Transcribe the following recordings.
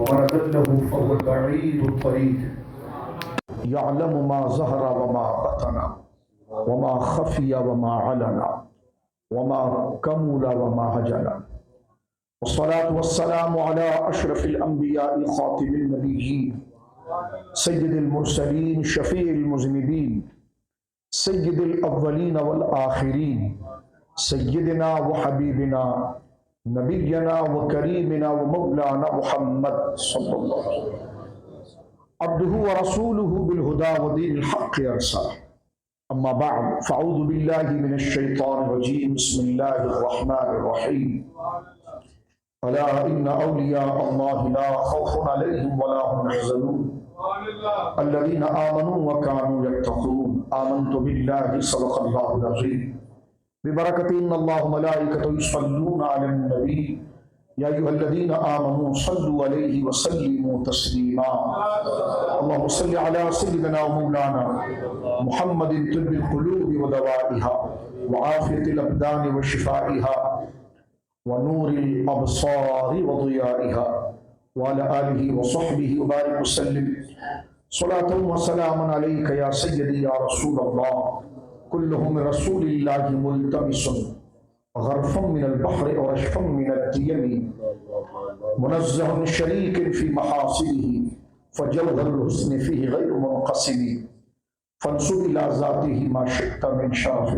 ومن ضله فهو البعيد الطريق يعلم ما ظهر وما بطن وما خفي وما علن وما كمل وما هجل والصلاة والسلام على أشرف الأنبياء خاتم النبيين سيد المرسلين شفيع المذنبين سيد الأولين والآخرين سيدنا وحبيبنا نبينا وكريمنا ومولانا محمد صلى الله عليه وسلم عبده ورسوله بالهدى ودين الحق أرسله أما بعد فأعوذ بالله من الشيطان الرجيم بسم الله الرحمن الرحيم ألا إن أولياء الله لا خوف عليهم ولا هم يحزنون الذين آمنوا وكانوا يتقون آمنت بالله صدق الله العظيم ببركة إن الله وملائكته يصلون على النبي يا أيها الذين آمنوا صلوا عليه وسلموا تسليما اللهم صل على سيدنا ومولانا محمد طب القلوب ودوائها وعافية الأبدان وشفائها ونور الأبصار وضيائها وعلى آله وصحبه وبارك وسلم صلاة وسلام عليك يا سيدي يا رسول الله كلهم من رسول الله ملتمس غرفا من البحر ورشفا من الديم منزه شريك في محاسنه فجوهر الحسن فيه غير منقسم فانسب إلى ذاته ما شئت من شرف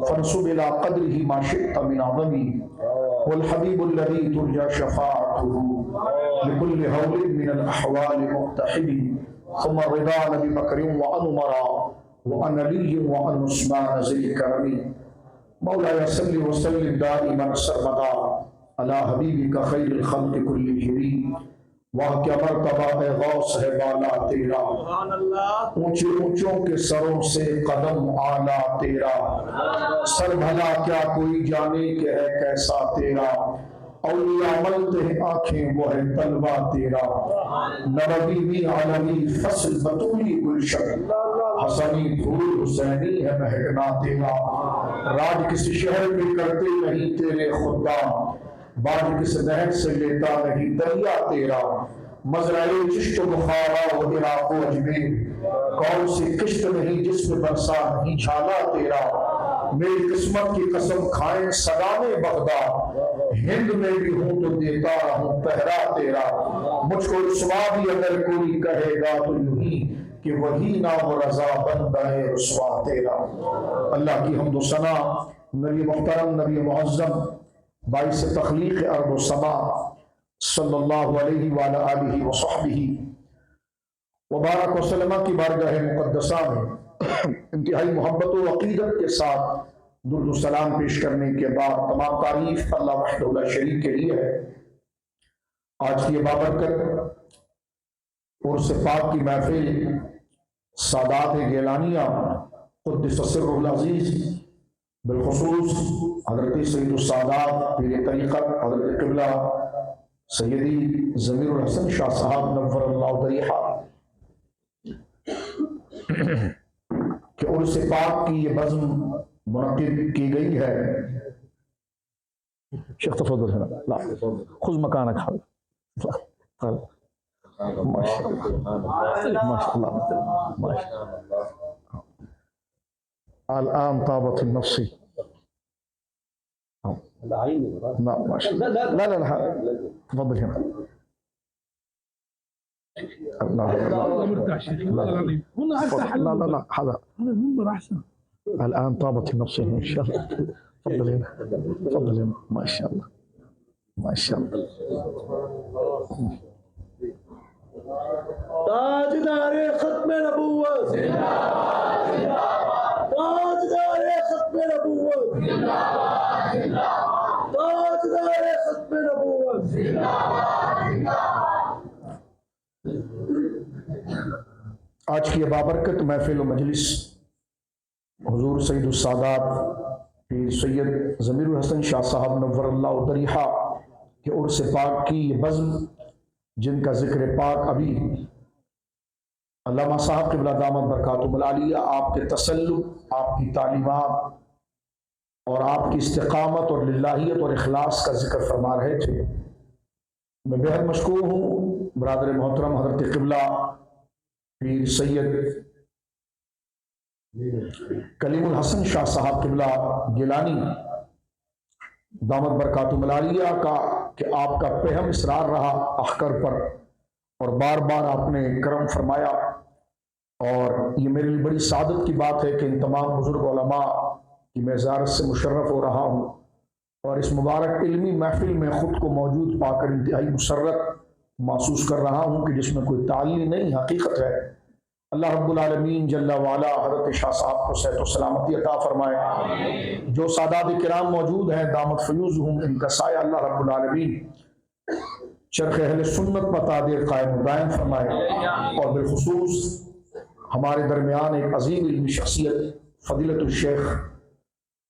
فانسب إلى قدره ما شئت من عظم والحبيب الذي ترجى شفاعته لكل هول من الأحوال مقتحم ثم الرضا عن أبي بكر وعن عمر وعن علي وعن عثمان ذي الكرم مولاي صل وسلم دائما سرمدا على حبیبک خیر الخلق كلهم وہاں کیا مرتبہ ہے غوث ہے بالا تیرا اونچے اونچوں کے سروں سے قدم اعلیٰ تیرا سر بھلا کیا کوئی جانے کہ ہے کیسا تیرا اولیاء ملتے ہیں آنکھیں وہ ہے طلبہ تیرا نبوی بھی عالمی فصل بطولی گلشن حسنی پھول حسینی ہے مہکنا تیرا راج کسی شہر میں کرتے نہیں تیرے خدام باج کس نہر سے لیتا نہیں دریا تیرا مزرعے چشت و بخارا و عراق و اجمیر کون سی کشت نہیں جس میں برسا نہیں جھالا تیرا میری قسمت کی قسم کھائیں سدانے بغداد ہند میں بھی ہوں تو دیتا رہوں پہرا تیرا مجھ کو رسوا بھی اگر کوئی کہے گا تو یوں ہی کہ وہی نام و رضا بندہ ہے رسوا تیرا اللہ کی حمد و ثنا نبی محترم نبی معظم باعث تخلیق ارض و سما صلی اللہ علیہ وآلہ آلہ وصحبہ وبارک وسلم کی بارگاہ مقدسہ میں انتہائی محبت و عقیدت کے ساتھ درود و سلام پیش کرنے کے بعد تمام تعریف اللہ وحدہ لا شریک کے لیے ہے۔ آج کی بابرکت عرس پاک کی محفل سادات گیلانیہ قدس سرہ العزیز بالخصوص حضرت سید السادات پیر طریقت حضرت قبلہ سیدی ضمیر الحسن شاہ صاحب نور اللہ ضریحہ کہ عرس پاک کی یہ بزم منعقد کی گئی ہے۔ شیخ تفضل ہے لا خذ مکانک ماشاء اللہ الآن طابت النفس لا ما شاء الله لا لا لا تفضل هنا الله لا لا لا هذا الآن طابت النفس إن شاء الله تفضل هنا تفضل هنا ما شاء الله ما شاء الله تاجدار ختم نبوت تاجدار ختم نبوت تاجدار ختم نبوت آج کی بابرکت محفل و مجلس حضور سید السادات پیر سید ضمیر الحسن شاہ صاحب نور اللہ ضریحہ کے عرس پاک کی یہ بزم جن کا ذکر پاک ابھی علامہ صاحب قبلہ دامت برکاتہم العالیہ آپ کے تسلط، آپ کی تعلیمات اور آپ کی استقامت اور للہیت اور اخلاص کا ذکر فرما رہے تھے۔ میں بہت مشکور ہوں برادر محترم حضرت قبلہ پیر سید کلیم الحسن شاہ صاحب قبلہ گیلانی دامت برکاتہم العالیہ کا کہ آپ کا پہم اصرار رہا اخکر پر اور بار بار آپ نے کرم فرمایا، اور یہ میرے لیے بڑی سعادت کی بات ہے کہ ان تمام بزرگ علماء کی میں زیارت سے مشرف ہو رہا ہوں، اور اس مبارک علمی محفل میں خود کو موجود پا کر انتہائی مسرت محسوس کر رہا ہوں کہ جس میں کوئی تعلی نہیں، حقیقت ہے۔ اللہ رب العالمین جل وعلا حضرت شاہ صاحب کو صحت و سلامتی عطا فرمائے۔ جو سادات کرام موجود ہیں دامت فیوزہم، ان کا سایہ اللہ رب العالمین چرخ اہل سنت پر تعدیر قائم و دائم فرمائے، اور بالخصوص ہمارے درمیان ایک عظیم علمی شخصیت فضیلت الشیخ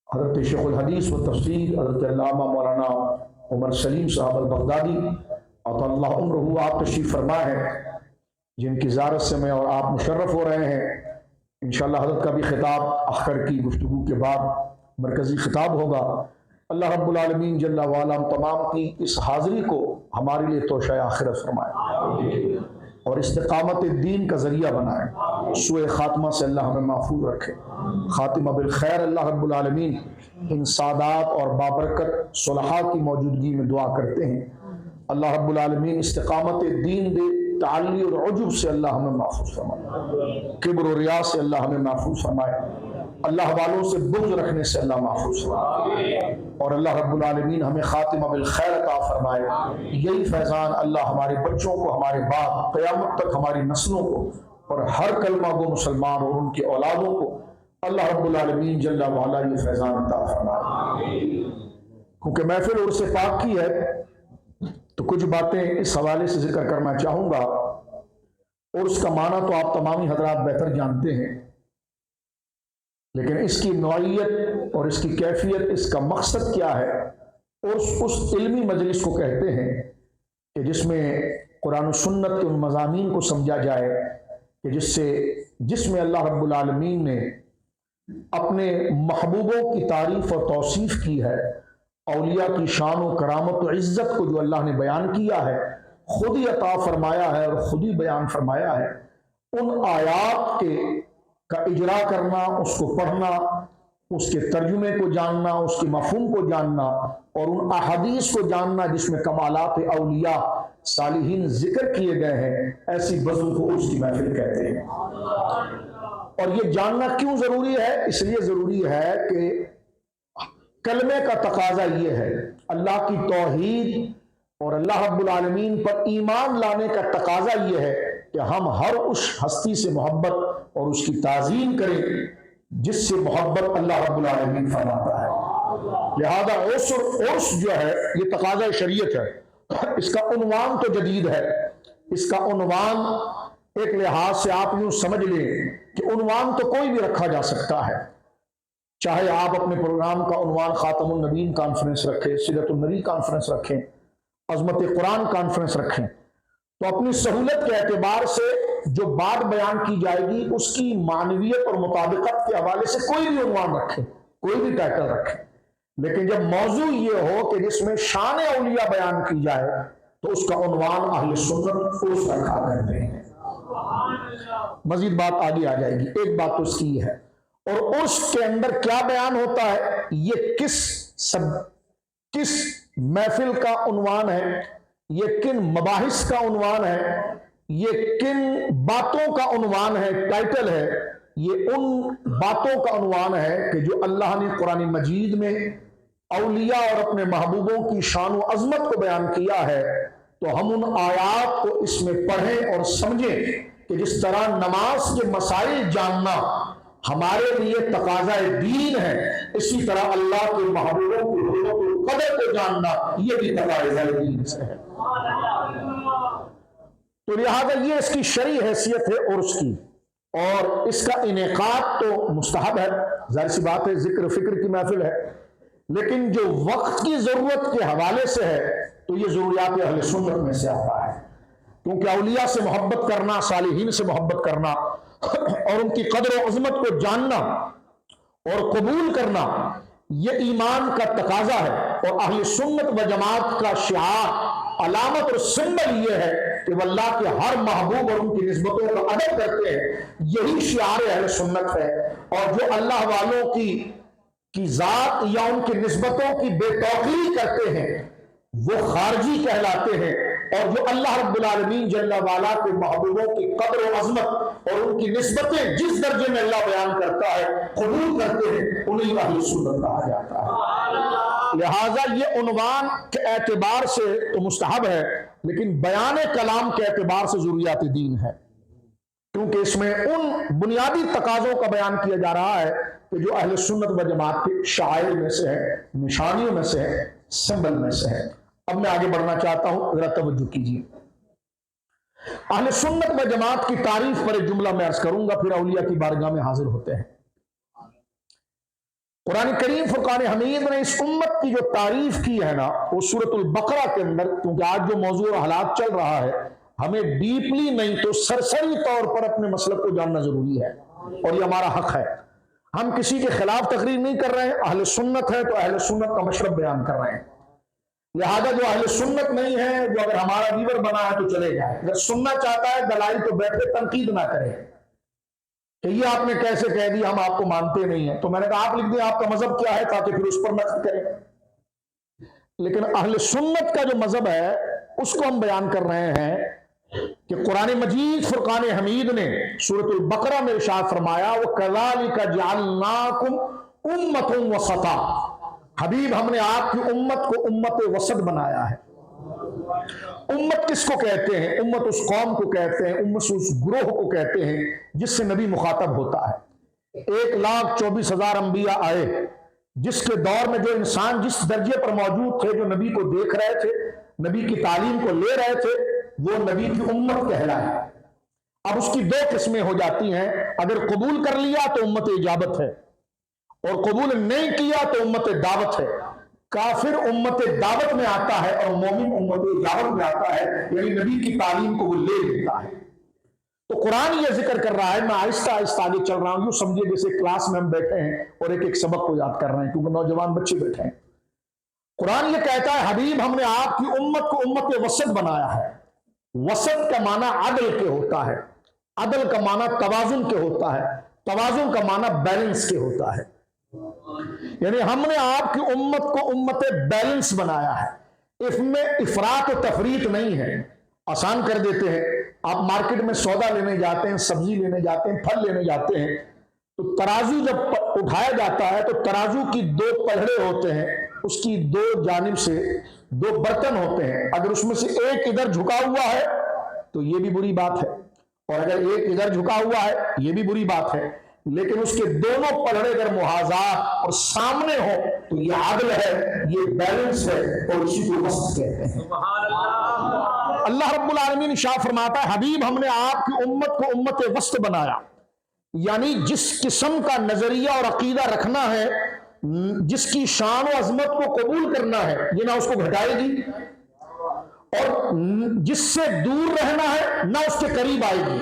حضرت شیخ الحدیث و تفسیر حضرت علامہ مولانا عمر سلیم صاحب البغدادی عطا اللہ عمرہ، آپ تشریف فرما ہے، جن کی زیارت سے میں اور آپ مشرف ہو رہے ہیں۔ انشاءاللہ حضرت کا بھی خطاب اخر کی گفتگو کے بعد مرکزی خطاب ہوگا۔ اللہ رب العالمین جل وعلا تمام کی اس حاضری کو ہمارے لیے توشہ آخرت فرمائے اور استقامت دین کا ذریعہ بنائے، سوء خاتمہ سے اللہ ہمیں محفوظ رکھے، خاتمہ بالخیر اللہ رب العالمین۔ ان سادات اور بابرکت صلحاء کی موجودگی میں دعا کرتے ہیں، اللہ رب العالمین استقامت دین دے، تعلی اور عجب سے اللہ ہمیں محفوظ فرمائے، کبر و ریا سے اللہ ہمیں محفوظ فرمائے، اللہ والوں سے بغض رکھنے سے اللہ محفوظ فرمائے، اور اللہ رب العالمین ہمیں خاتمہ بالخیر عطا فرمائے۔ یہی فیضان اللہ ہمارے بچوں کو، ہمارے بعد قیامت تک ہماری نسلوں کو، اور ہر کلمہ گو مسلمان اور ان کی اولادوں کو اللہ رب العالمین جل وعلا یہ فیضان عطا فرمائے۔ کیونکہ محفل عرس پاک کی ہے تو کچھ باتیں اس حوالے سے ذکر کرنا چاہوں گا، اور اس کا معنی تو آپ تمامی حضرات بہتر جانتے ہیں، لیکن اس کی نوعیت اور اس کی کیفیت، اس کا مقصد کیا ہے، اور اس علمی مجلس کو کہتے ہیں کہ جس میں قرآن و سنت کے ان مضامین کو سمجھا جائے کہ جس میں اللہ رب العالمین نے اپنے محبوبوں کی تعریف اور توصیف کی ہے، اولیاء کی شان و کرامت و عزت کو جو اللہ نے بیان کیا ہے، خود ہی عطا فرمایا ہے اور خود ہی بیان فرمایا ہے، ان آیات کا اجرا کرنا، اس کو پڑھنا، اس کے ترجمے کو جاننا، اس کے مفہوم کو جاننا، اور ان احادیث کو جاننا جس میں کمالات اولیاء صالحین ذکر کیے گئے ہیں، ایسی بزم کو اس کی محفل کہتے ہیں۔ اور یہ جاننا کیوں ضروری ہے؟ اس لیے ضروری ہے کہ کلمے کا تقاضا یہ ہے، اللہ کی توحید اور اللہ رب العالمین پر ایمان لانے کا تقاضا یہ ہے کہ ہم ہر اس ہستی سے محبت اور اس کی تعظیم کریں جس سے محبت اللہ رب العالمین فرماتا ہے۔ لہذا عرس جو ہے یہ تقاضا شریعت ہے۔ اس کا عنوان تو جدید ہے، اس کا عنوان ایک لحاظ سے آپ یوں سمجھ لیں کہ عنوان تو کوئی بھی رکھا جا سکتا ہے، چاہے آپ اپنے پروگرام کا عنوان خاتم النبیین کانفرنس رکھیں، سیرت النبی کانفرنس رکھیں، عظمت قرآن کانفرنس رکھیں، تو اپنی سہولت کے اعتبار سے جو بات بیان کی جائے گی اس کی معنویت اور مطابقت کے حوالے سے کوئی بھی عنوان رکھیں، کوئی بھی ٹائٹل رکھیں، لیکن جب موضوع یہ ہو کہ جس میں شان اولیاء بیان کی جائے تو اس کا عنوان اہل سنت عرس رکھا کرتے ہیں۔ مزید بات آگے آ جائے گی، ایک بات تو اس کی یہ ہے، اور عرس کے اندر کیا بیان ہوتا ہے، یہ کس محفل کا عنوان ہے، یہ کن مباحث کا عنوان ہے، یہ کن باتوں کا عنوان ہے، ٹائٹل ہے، یہ ان باتوں کا عنوان ہے کہ جو اللہ نے قرآن مجید میں اولیاء اور اپنے محبوبوں کی شان و عظمت کو بیان کیا ہے، تو ہم ان آیات کو اس میں پڑھیں اور سمجھیں کہ جس طرح نماز کے مسائل جاننا ہمارے لیے تقاضا دین ہے، اسی طرح اللہ کے محبوبوں کی حقوق القدر کو جاننا یہ بھی تقاضا دین سے ہے۔ تو لہذا یہ اس کی شرعی حیثیت ہے عرس کی، اور اس کا انعقاد تو مستحب ہے، ظاہر سی بات ہے، ذکر فکر کی محفل ہے، لیکن جو وقت کی ضرورت کے حوالے سے ہے تو یہ ضروریات اہل سنت میں سے آتا ہے، کیونکہ اولیاء سے محبت کرنا، صالحین سے محبت کرنا اور ان کی قدر و عظمت کو جاننا اور قبول کرنا یہ ایمان کا تقاضا ہے، اور اہل سنت و جماعت کا شعار علامت اور سمبل یہ ہے کہ وہ اللہ کے ہر محبوب اور ان کی نسبتوں کا ادب کرتے ہیں. یہی شعار اہل سنت ہے. اور جو اللہ والوں کی ذات یا ان کی نسبتوں کی بے توقیری کرتے ہیں وہ خارجی کہلاتے ہیں. اور جو اللہ رب العالمین جل وعلا کے محبوبوں کی قدر و عظمت اور ان کی نسبتیں جس درجے میں اللہ بیان کرتا ہے قبول کرتے ہیں انہیں اہل سنت کہا جاتا ہے. لہٰذا یہ عنوان کے اعتبار سے تو مستحب ہے لیکن بیان کلام کے اعتبار سے ضروریات دین ہے، کیونکہ اس میں ان بنیادی تقاضوں کا بیان کیا جا رہا ہے کہ جو اہل سنت و جماعت کے شعائر میں سے ہے، نشانیوں میں سے ہے، سمبل میں سے ہے. اب میں آگے بڑھنا چاہتا ہوں، ذرا توجہ کیجیے. اہل سنت و جماعت کی تعریف پر ایک جملہ میں عرض کروں گا، پھر اولیاء کی بارگاہ میں حاضر ہوتے ہیں. قرآن کریم فرقان حمید نے اس امت کی جو تعریف کی ہے نا وہ سورۃ البقرہ کے اندر، کیونکہ آج جو موضوع حالات چل رہا ہے ہمیں ڈیپلی نہیں تو سرسری طور پر اپنے مسلک کو جاننا ضروری ہے اور یہ ہمارا حق ہے. ہم کسی کے خلاف تقریر نہیں کر رہے ہیں، اہل سنت ہے تو اہل سنت کا مشرب بیان کر رہے ہیں. لہذا جو اہل سنت نہیں ہے وہ اگر ہمارا ویور بنا ہے تو چلے جائے، اگر سننا چاہتا ہے دلائل تو بیٹھے تنقید نہ کرے کہ یہ آپ نے کیسے کہہ دیا، ہم آپ کو مانتے نہیں ہیں. تو میں نے کہا آپ لکھ دیں آپ کا مذہب کیا ہے تاکہ پھر اس پر نقد کریں. لیکن اہل سنت کا جو مذہب ہے اس کو ہم بیان کر رہے ہیں کہ قرآن مجید فرقان حمید نے سورۃ البقرہ میں ارشاد فرمایا وَكَذَلِكَ جَعَلْنَاكُمْ أُمَّةً وَسَطًا. حبیب ہم نے آپ کی امت کو امت وسط بنایا ہے. امت کس کو کہتے ہیں؟ امت اس قوم کو کہتے ہیں، امت اس گروہ کو کہتے ہیں جس سے نبی مخاطب ہوتا ہے. 1,24,000 انبیاء آئے، جس کے دور میں جو انسان جس درجے پر موجود تھے، جو نبی کو دیکھ رہے تھے، نبی کی تعلیم کو لے رہے تھے، وہ نبی کی امت کہلائے. اب اس کی 2 قسمیں ہو جاتی ہیں، اگر قبول کر لیا تو امت اجابت ہے اور قبول نہیں کیا تو امت دعوت ہے. کافر امت دعوت میں آتا ہے اور مومن امت اجابت میں آتا ہے، یعنی نبی کی تعلیم کو وہ لے لیتا ہے. تو قرآن یہ ذکر کر رہا ہے، میں آہستہ آہستہ آگے چل رہا ہوں، یوں سمجھیے جیسے کلاس میں ہم بیٹھے ہیں اور ایک ایک سبق کو یاد کر رہے ہیں، کیونکہ نوجوان بچے بیٹھے ہیں. قرآن یہ کہتا ہے حبیب ہم نے آپ کی امت کو امت وسط بنایا ہے. وسط کا معنی عدل کے ہوتا ہے، عدل کا معنی توازن کے ہوتا ہے، توازن کا معنی بیلنس کے ہوتا ہے. یعنی ہم نے آپ کی امت کو امت بیلنس بنایا ہے. اس میں افراط و تفریط نہیں ہے. آسان کر دیتے ہیں، آپ مارکیٹ میں سودا لینے جاتے ہیں، سبزی لینے جاتے ہیں، پھل لینے جاتے ہیں، تو ترازو جب اٹھایا جاتا ہے تو ترازو کی 2 پلڑے ہوتے ہیں، اس کی 2 جانب سے 2 برتن ہوتے ہیں. اگر اس میں سے ایک ادھر جھکا ہوا ہے تو یہ بھی بری بات ہے، اور اگر ایک ادھر جھکا ہوا ہے یہ بھی بری بات ہے. لیکن اس کے دونوں پلڑے اگر محاذات اور سامنے ہو تو یہ عدل ہے، یہ بیلنس ہے، اور اسی کو وسط کہتے ہیں. اللہ رب العالمین ارشاد فرماتا ہے حبیب ہم نے آپ کی امت کو امت وسط بنایا. یعنی جس قسم کا نظریہ اور عقیدہ رکھنا ہے، جس کی شان و عظمت کو قبول کرنا ہے، یہ نہ اس کو گھٹائے گی، اور جس سے دور رہنا ہے نہ اس کے قریب آئے گی،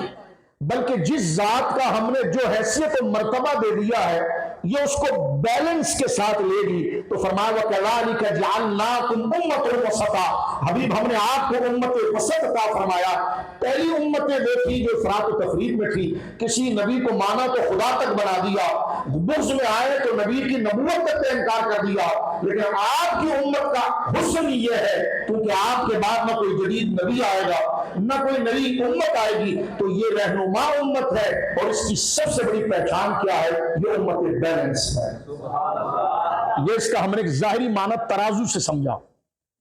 بلکہ جس ذات کا ہم نے جو حیثیت و مرتبہ دے دیا ہے یہ اس کو بیلنس کے ساتھ لے گی. تو فرمایا وَكَذَلِكَ جَعَلْنَاكُمْ أُمَّةً وَسَطًا. حبیب ہم نے آپ کو امت وسط عطا فرمایا. پہلی امتیں دیکھی جو افراط و تفریط میں تھی، کسی نبی کو مانا تو خدا تک بنا دیا، بغض میں آئے تو نبی کی نبوت تک کا انکار کر دیا. لیکن آپ کی امت کا حسن یہ ہے کیونکہ آپ کے بعد نہ کوئی جدید نبی آئے گا نہ کوئی نئی امت آئے گی، تو یہ رہنما امت ہے، اور اس کی سب سے بڑی پہچان کیا ہے؟ یہ امت بیلنس ہے. یہ اس کا ہم نے ایک ظاہری معنی ترازو سے سمجھا،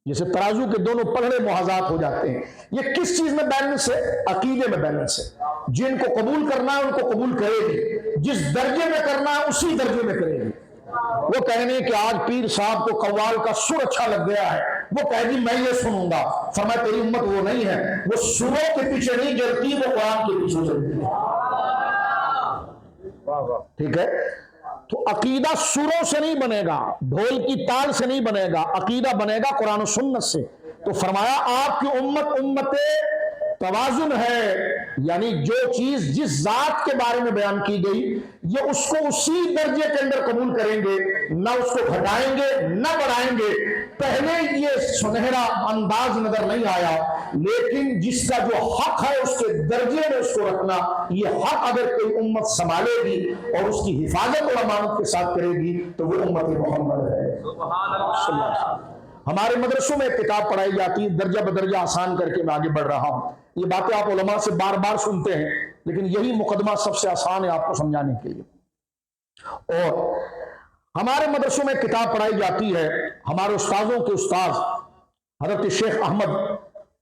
جیسے ترازو کے دونوں پلڑے محاذات ہو جاتے ہیں. یہ کس چیز میں بیلنس ہے؟ عقیدے میں بیلنس ہے. جن کو قبول کرنا ہے ان کو قبول کرے گی، جس درجے میں کرنا ہے اسی درجے میں کرے گی. وہ کہنے کہ آج پیر صاحب کو قوال کا سر اچھا لگ گیا ہے، وہ کہہ دی میں یہ سنوں گا. فرمایا تیری امت وہ نہیں ہے، وہ سروں کے پیچھے نہیں چلتی، وہ قرآن کے پیچھے چلتی ہے. ٹھیک ہے؟ تو عقیدہ سروں سے نہیں بنے گا، ڈھول کی تال سے نہیں بنے گا، عقیدہ بنے گا قرآن و سنت سے. تو فرمایا آپ کی امت امت توازن ہے، یعنی جو چیز جس ذات کے بارے میں بیان کی گئی یہ اس کو اسی درجے کے اندر قبول کریں گے، نہ اس کو گھٹائیں گے نہ بڑھائیں گے. پہلے یہ سنہرا انداز نظر نہیں آیا، لیکن جس کا جو حق ہے اس کے درجے میں اس کو رکھنا، یہ حق اگر کوئی امت سنبھالے گی اور اس کی حفاظت اور امانت کے ساتھ کرے گی تو وہ امت محمد ہے۔ سبحان اللہ۔ ہمارے مدرسوں میں کتاب پڑھائی جاتی ہے، درجہ بدرجہ آسان کر کے میں آگے بڑھ رہا ہوں۔ یہ باتیں آپ علماء سے بار بار سنتے ہیں، لیکن یہی مقدمہ سب سے آسان ہے آپ کو سمجھانے کے لیے۔ اور ہمارے مدرسوں میں کتاب پڑھائی جاتی ہے، ہمارے استاذوں کے استاذ حضرت شیخ احمد،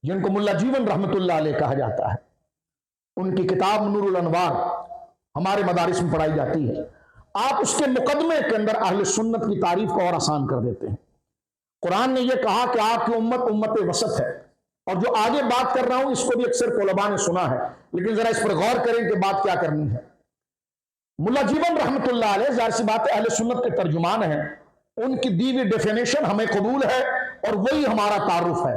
جن کو ملا جیون رحمت اللہ علیہ کہا جاتا ہے، ان کی کتاب نور الانوار ہمارے مدارس میں پڑھائی جاتی ہے۔ آپ اس کے مقدمے کے اندر اہل سنت کی تعریف کو اور آسان کر دیتے ہیں۔ قرآن نے یہ کہا کہ آپ کی امت امت وسط ہے، اور جو آگے بات کر رہا ہوں اس کو بھی اکثر علماء نے سنا ہے، لیکن ذرا اس پر غور کریں کہ بات کیا کرنی ہے۔ ملا جیون رحمت اللہ علیہ ظاہر سی بات ہے اہل سنت کے ترجمان ہیں، ان کی دی ہوئی ڈیفینیشن ہمیں قبول ہے اور وہی ہمارا تعارف ہے۔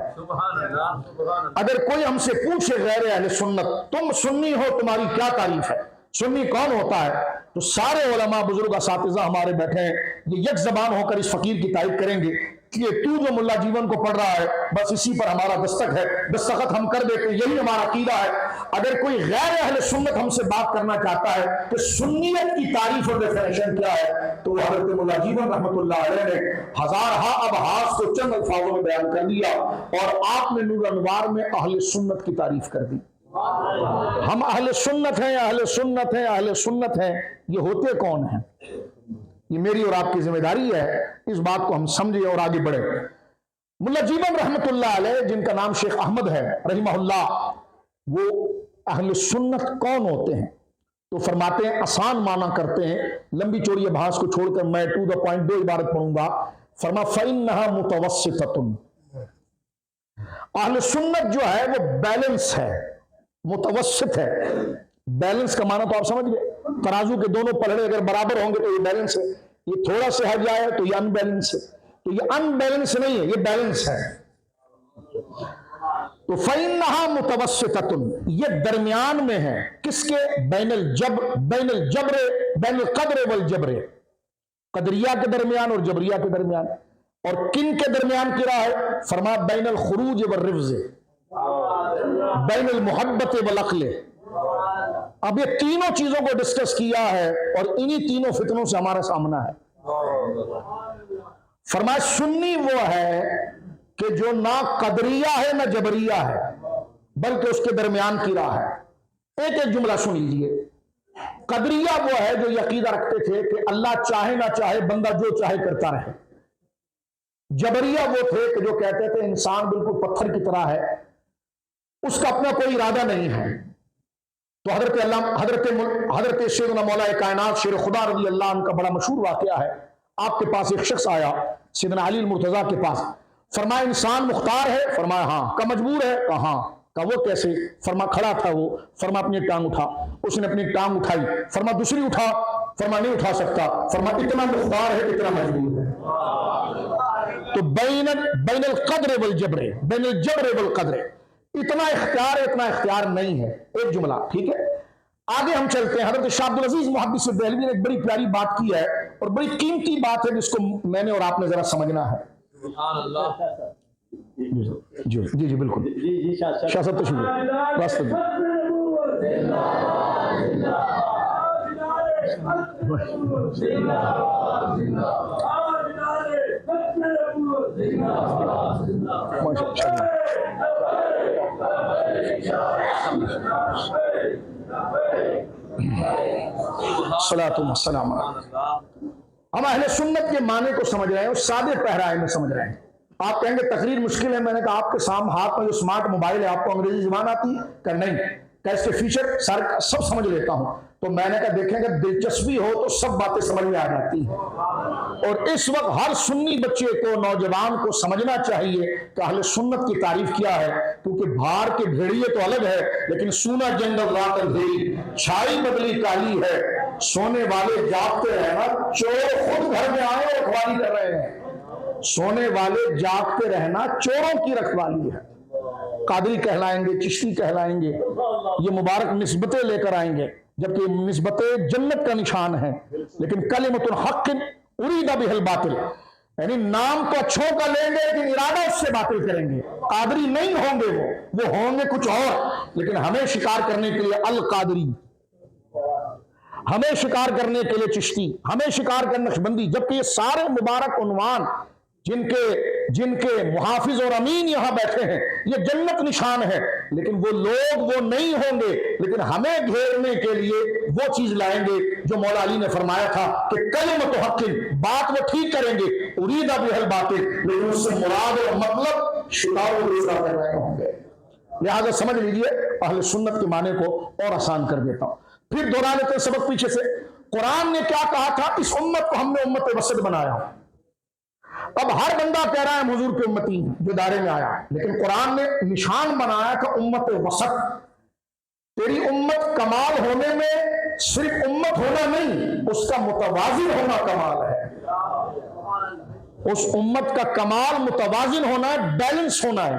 اگر کوئی ہم سے پوچھے غیر اہل سنت تم سنی ہو تمہاری کیا تعریف ہے، سنی کون ہوتا ہے، تو سارے علماء بزرگ اساتذہ ہمارے بیٹھے ہیں، یہ یک زبان ہو کر اس فقیر کی تعریف کریں گے کہ تو جو ملا جیون کو پڑھ رہا ہے بس اسی پر ہمارا دستخط ہے، دستخط ہم کر دیتے، یہی ہمارا عقیدہ ہے۔ اگر کوئی غیر اہل سنت ہم سے بات کرنا چاہتا ہے کہ سنیت کی تعریف اور ڈیفینیشن کیا ہے، تو حضرت ملا جیون رحمت اللہ علیہ نے ہزارہا ابحاث کو چند الفاظوں میں بیان کر دیا، اور آپ نے نور انوار میں اہل سنت کی تعریف کر دی۔ ہم اہل سنت ہیں، اہل سنت ہیں، اہل سنت ہیں، یہ ہوتے کون ہیں؟ یہ میری اور آپ کی ذمہ داری ہے اس بات کو ہم سمجھیں اور آگے بڑھیں۔ ملا جیون رحمت اللہ علیہ، جن کا نام شیخ احمد ہے رحمہ اللہ، وہ اہل سنت کون ہوتے ہیں؟ تو فرماتے ہیں، آسان معنی کرتے ہیں، لمبی چوڑی ابحاث کو چھوڑ کر میں ٹو دا پوائنٹ دو عبارت پڑھوں گا۔ فرما فَإِنَّهَا مُتَوَسِّطَةٌ، اہل سنت جو ہے وہ بیلنس ہے، متوسط ہے۔ بیلنس کا معنی تو آپ سمجھ گئے، ترازو کے دونوں پلڑے اگر برابر ہوں گے تو یہ بیلنس ہے، یہ تھوڑا سے ہٹ جائے تو یہ ان بیلنس ہے، تو یہ ان بیلنس نہیں ہے، یہ بیلنس ہے۔ تو فَإِنَّهَا مُتَوَسِّطَةٌ، یہ درمیان میں ہے، کس کے؟ بین القدر والجبر، قدریہ کے درمیان اور جبریہ کے درمیان۔ اور کن کے درمیان کی راہ ہے؟ فرما بین الخروج والرفض، بین المحبت والعقل۔ اب یہ تینوں چیزوں کو ڈسکس کیا ہے اور انہی تینوں فتنوں سے ہمارا سامنا ہے۔ فرمایا سنی وہ ہے کہ جو نہ قدریہ ہے نہ جبریہ ہے، بلکہ اس کے درمیان کی راہ ہے۔ ایک ایک جملہ سن لیجیے۔ قدریہ وہ ہے جو عقیدہ رکھتے تھے کہ اللہ چاہے نہ چاہے بندہ جو چاہے کرتا رہے۔ جبریہ وہ تھے کہ جو کہتے تھے انسان بالکل پتھر کی طرح ہے، اس کا اپنا کوئی ارادہ نہیں ہے۔ تو حضرت سیدنا مولا کائنات شیر خدا رضی اللہ عنہ کا بڑا مشہور واقعہ ہے۔ آپ کے پاس ایک شخص آیا سیدنا علی المرتضیٰ کے پاس، فرمایا انسان مختار ہے؟ فرمایا ہاں۔ کا مجبور ہے؟ کہا ہاں۔ کا وہ کیسے؟ فرما کھڑا تھا وہ، فرما اپنی ٹانگ اٹھا، اس نے اپنی ٹانگ اٹھائی، فرما دوسری اٹھا، فرما نہیں اٹھا سکتا، فرما اتنا مختار ہے اتنا مجبور ہے۔ تو بین القدر والجبر، بین الجبر والقدر، اتنا اختیار ہے اتنا اختیار نہیں ہے۔ ایک جملہ، ٹھیک ہے؟ آگے ہم چلتے ہیں۔ حضرت شاہ عبدالعزیز محدث دہلوی نے ایک بڑی پیاری بات کی ہے اور بڑی قیمتی بات ہے جس کو میں نے اور آپ نے ذرا سمجھنا ہے۔ جی جی جی بالکل، شاہ صاحب تشریف واسطے جی۔ السلام علیکم۔ ہم اہل سنت کے معنی کو سمجھ رہے ہیں اور سادے پہرائے میں سمجھ رہے ہیں۔ آپ کہیں گے تقریر مشکل ہے، میں نے کہا آپ کے سامنے ہاتھ میں جو اسمارٹ موبائل ہے، آپ کو انگریزی زبان آتی ہے کہ نہیں؟ کہ اس کے فیچر سب سمجھ لیتا ہوں۔ تو میں نے کہا دیکھیں گے دلچسپی ہو تو سب باتیں سمجھ میں آ جاتی ہیں، اور اس وقت ہر سنی بچے کو، نوجوان کو سمجھنا چاہیے کہ اہل سنت کی تعریف کیا ہے، کیونکہ بھار کے بھیڑیے تو الگ ہے لیکن سونا جنگل رات بھیڑی چھائی بدلی کالی ہے، سونے والے جاگتے رہنا چور خود گھر میں آئے اور رکھوالی کر رہے ہیں۔ سونے والے جاگتے رہنا چوروں کی رکھوالی ہے۔ قادری کہلائیں گے، چشتی کہلائیں گے، یہ مبارک نسبتیں لے کر آئیں گے، جبکہ نسبتیں جنت کا نشان ہے، لیکن کلمۃ الحق ارید بہ الباطل، یعنی نام تو اچھوں کا لیں گے لیکن ارادہ اس سے باطل کریں گے. قادری نہیں ہوں گے, وہ ہوں گے کچھ اور, لیکن ہمیں شکار کرنے کے لیے القادری, ہمیں شکار کرنے کے لیے چشتی, ہمیں شکار کرنے نقشبندی, جبکہ یہ سارے مبارک عنوان جن کے محافظ اور امین یہاں بیٹھے ہیں, یہ جنت نشان ہے, لیکن وہ لوگ وہ نہیں ہوں گے, لیکن ہمیں گھیرنے کے لیے وہ چیز لائیں گے جو مولا علی نے فرمایا تھا کہ کلمۃ حق, بات وہ ٹھیک کریں گے, اریدہ بہل باطل, لیکن اس سے مراد اور مطلب شکار و دوسرا کر رہے ہوں گے. لہذا سمجھ لیجئے, اہل سنت کے معنی کو اور آسان کر دیتا ہوں. پھر دوران لیتے سبق پیچھے سے. قرآن نے کیا کہا تھا؟ اس امت کو ہم نے امت وسط بنایا. اب ہر بندہ کہہ رہا ہے حضور کے امتی ہیں جو دائرے میں آیا, لیکن قرآن نے نشان بنایا کہ امت وسط. تیری امت کمال ہونے میں صرف امت ہونا نہیں, اس کا متوازن ہونا کمال ہے. اس امت کا کمال متوازن ہونا ہے, بیلنس ہونا ہے.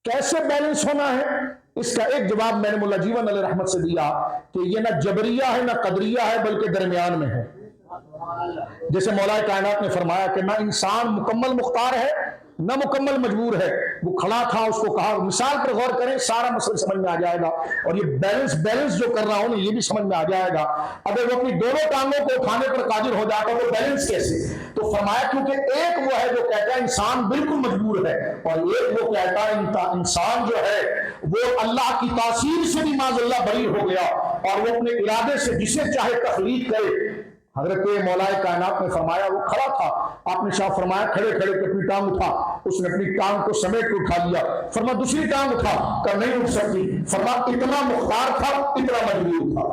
کیسے بیلنس ہونا ہے؟ اس کا ایک جواب میں نے مولا جیون علیہ رحمت سے دیا کہ یہ نہ جبریہ ہے نہ قدریہ ہے, بلکہ درمیان میں ہے. جیسے مولا کائنات نے فرمایا کہ نہ انسان مکمل مختار ہے نہ مکمل مجبور ہے. وہ کھڑا تھا, اس کو کہا, مثال پر غور کریں سارا مسئلہ سمجھ میں آ جائے گا. اور یہ بیلنس جو کر رہا ہوں یہ بھی سمجھ میں آ جائے گا. اگر وہ اپنی دونوں ٹانگوں کو اٹھانے پر قادر ہو جاتا وہ بیلنس کیسے؟ تو فرمایا کیونکہ ایک وہ ہے جو کہتا ہے انسان بالکل مجبور ہے, اور ایک وہ کہتا ہے انسان جو ہے وہ اللہ کی تاثیر سے بھی معاذ اللہ بری ہو گیا, اور وہ اپنے ارادے سے جسے چاہے تخلیق کرے. حضرت مولا کائنات نے فرمایا, وہ کھڑا تھا, آپ نے شاہ فرمایا کھڑے کھڑے کہ اپنی ٹانگ اٹھا, اس نے اپنی ٹانگ کو سمیٹ کے اٹھا لیا. فرما دوسری ٹانگ اٹھا, کہ نہیں اٹھ سکتی. فرما اتنا مختار تھا, اتنا مجبور تھا.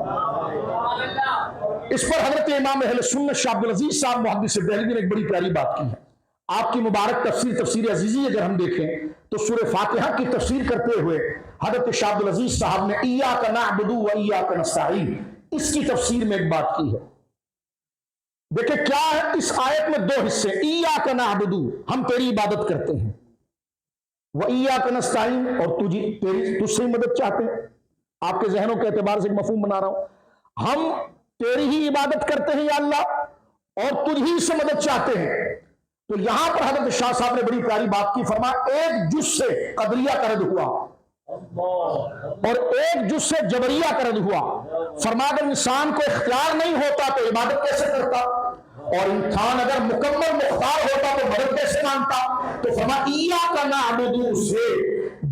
اس پر حضرت امام اہل سنت شاہ عبدالعزیز صاحب محدث دہلوی نے ایک بڑی پیاری بات کی ہے. آپ کی مبارک تفسیر عزیزی اگر ہم دیکھیں تو سورہ فاتحہ کی تفسیر کرتے ہوئے حضرت شاہ عبدالعزیز صاحب نے ایاک نعبد و ایاک نستعین اس کی تفسیر میں ایک بات کی ہے. دیکھیں کیا ہے اس آیت میں دو حصے, ایاک نعبد ہم تیری عبادت کرتے ہیں, و ایاک نستعین اور تجھ سے مدد چاہتے ہیں. آپ کے ذہنوں کے اعتبار سے ایک مفہوم بنا رہا ہوں, ہم تیری ہی عبادت کرتے ہیں یا اللہ, اور تجھ ہی سے مدد چاہتے ہیں. تو یہاں پر حضرت شاہ صاحب نے بڑی پیاری بات کی. فرمایا ایک جز سے قدریہ کا رد ہوا اور ایک جز سے جبریہ کا رد ہوا. فرمایا اگر انسان کو اختیار نہیں ہوتا تو عبادت کیسے کرتا, اور انسان اگر مکمل مختار ہوتا تو مدد کیسے مانگتا. تو فرمایا ایاک نعبد سے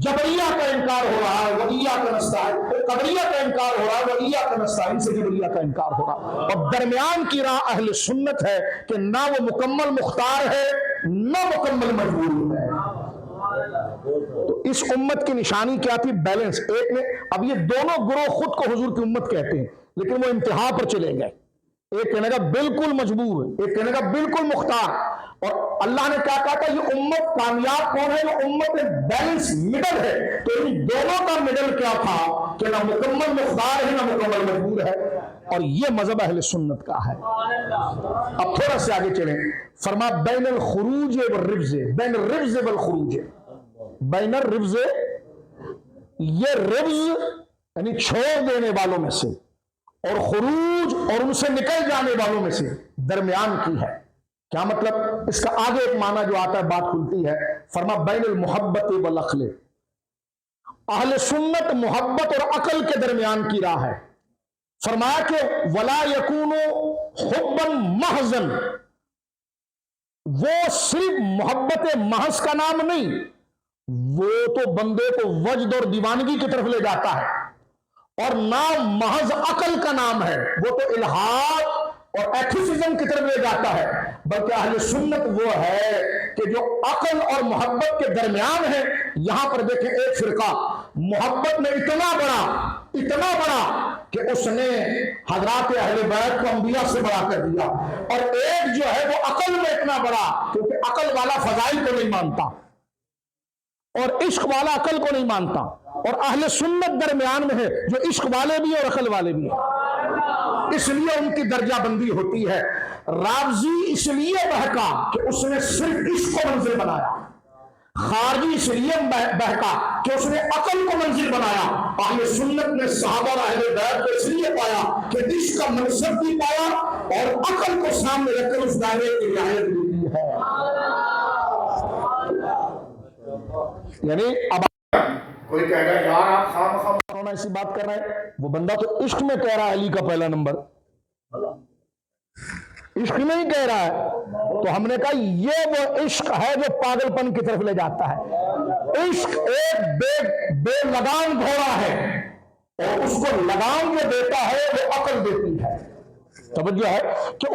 جبریہ کا انکار ہو رہا ہے, و ایاک نستعین قدریہ کا انکار ہو رہا ہے, و ایاک نستعین سے جبریہ کا انکار ہو رہا ہے. اور درمیان کی راہ اہل سنت ہے کہ نہ وہ مکمل مختار ہے نہ مکمل مجبور ہے. تو اس امت کی نشانی کیا تھی؟ بیلنس. ایک نے, اب یہ دونوں گروہ خود کو حضور کی امت کہتے ہیں, لیکن وہ انتہا پر چلے گئے. ایک کہنے کا بالکل مجبور, ایک کہنے کا بالکل مختار. اور اللہ نے کیا کہا تھا یہ امت کامیاب کون ہے؟ یہ امت بیلنس مڈل ہے. تو ان دونوں کا مڈل کیا تھا کہ نہ مکمل مختار ہے نہ مکمل مجبور ہے, اور یہ مذہب اہل سنت کا ہے. اب تھوڑا سے آگے چلیں. فرما بین الخروج والربز, بین الربز والخروج, بین الربز, یہ ربز یعنی چھوڑ دینے والوں میں سے, اور خروج اور ان سے نکل جانے والوں میں سے درمیان کی ہے. کیا مطلب؟ اس کا آگے ایک معنی جو آتا ہے بات کھلتی ہے. فرما بین المحبت والعقل, اہل سنت محبت اور عقل کے درمیان کی راہ ہے. فرمایا کہ ولا یکون حبا محضا, وہ صرف محبت محض کا نام نہیں, وہ تو بندے کو وجد اور دیوانگی کی طرف لے جاتا ہے, اور نام محض عقل کا نام ہے, وہ تو الہاد اور ایتھیسزم کی طرف لے جاتا ہے. بلکہ اہل سنت وہ ہے کہ جو عقل اور محبت کے درمیان ہے. یہاں پر دیکھیں ایک فرقہ محبت میں اتنا بڑا کہ اس نے حضرات اہل بیت کو انبیاء سے بڑا کر دیا, اور ایک جو ہے وہ عقل میں اتنا بڑا کیونکہ عقل والا فضائل کو نہیں مانتا اور عشق والا عقل کو نہیں مانتا. اور اہل سنت درمیان میں ہے جو عشق والے بھی اور عقل والے بھی ہیں, اس لیے ان کی درجہ بندی ہوتی ہے. رافضی اس لیے بہکا کہ اس نے صرف عشق کو منزل بنایا, خارجی اس لیے بہکا کہ اس نے عقل کو منزل بنایا. اہل سنت نے صحابہ اور اہل بیت کو اس لیے پایا کہ عشق کا منصب بھی پایا اور عقل کو سامنے رکھ کر اس دائرے کی رعایت بھی کی ہے. یعنی اب کوئی کہہ رہا ہے یار آپ خام خام ہونا ایسی بات کر رہے ہیں، وہ بندہ تو عشق میں کہہ رہا ہے علی کا پہلا نمبر، عشق میں ہی کہہ رہا ہے، تو ہم نے کہا یہ وہ عشق ہے جو پاگل پن کی طرف لے جاتا ہے۔ عشق ایک بے لگام گھوڑا ہے، اور اس کو لگام جو دیتا ہے وہ عقل دیتی ہے۔ توجہ ہے کہ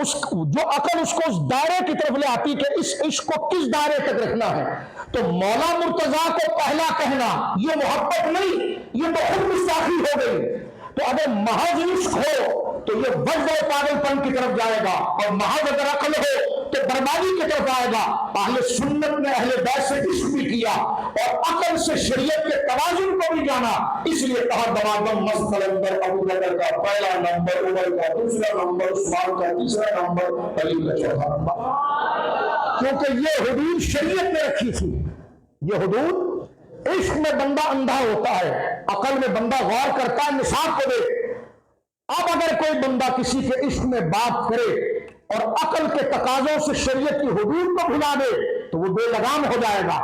جو عقل اس کو اس دائرے کی طرف لے آتی کہ اس عشق کو کس دائرے تک رکھنا ہے، تو مولا مرتضیٰ کو پہلا کہنا یہ محبت نہیں، یہ تو خود گستاخی ہو گئی۔ تو اگر محض عشق ہو تو یہ وجد و پاگل پن کی طرف جائے گا، اور محض اگر عقل ہو تو بربادی کی طرف آئے گا۔ اہل سنت نے اہل بیت سے عشق بھی کیا اور عقل سے شریعت کے توازن کو بھی جانا، اس لیے کہا دمادم مست قلندر، ابو بکر کا پہلا نمبر، عمر کا دوسرا نمبر، عثمان کا تیسرا نمبر، علی کا چوتھا نمبر، کیونکہ یہ حدود شریعت نے رکھی تھی۔ یہ حدود عشق میں بندہ اندھا ہوتا ہے، عقل میں بندہ غور کرتا ہے، نصاب کو دیکھ۔ اب اگر کوئی بندہ کسی کے عشق میں بات کرے اور عقل کے تقاضوں سے شریعت کی حدود کو بھلا دے تو وہ بے لگام ہو جائے گا،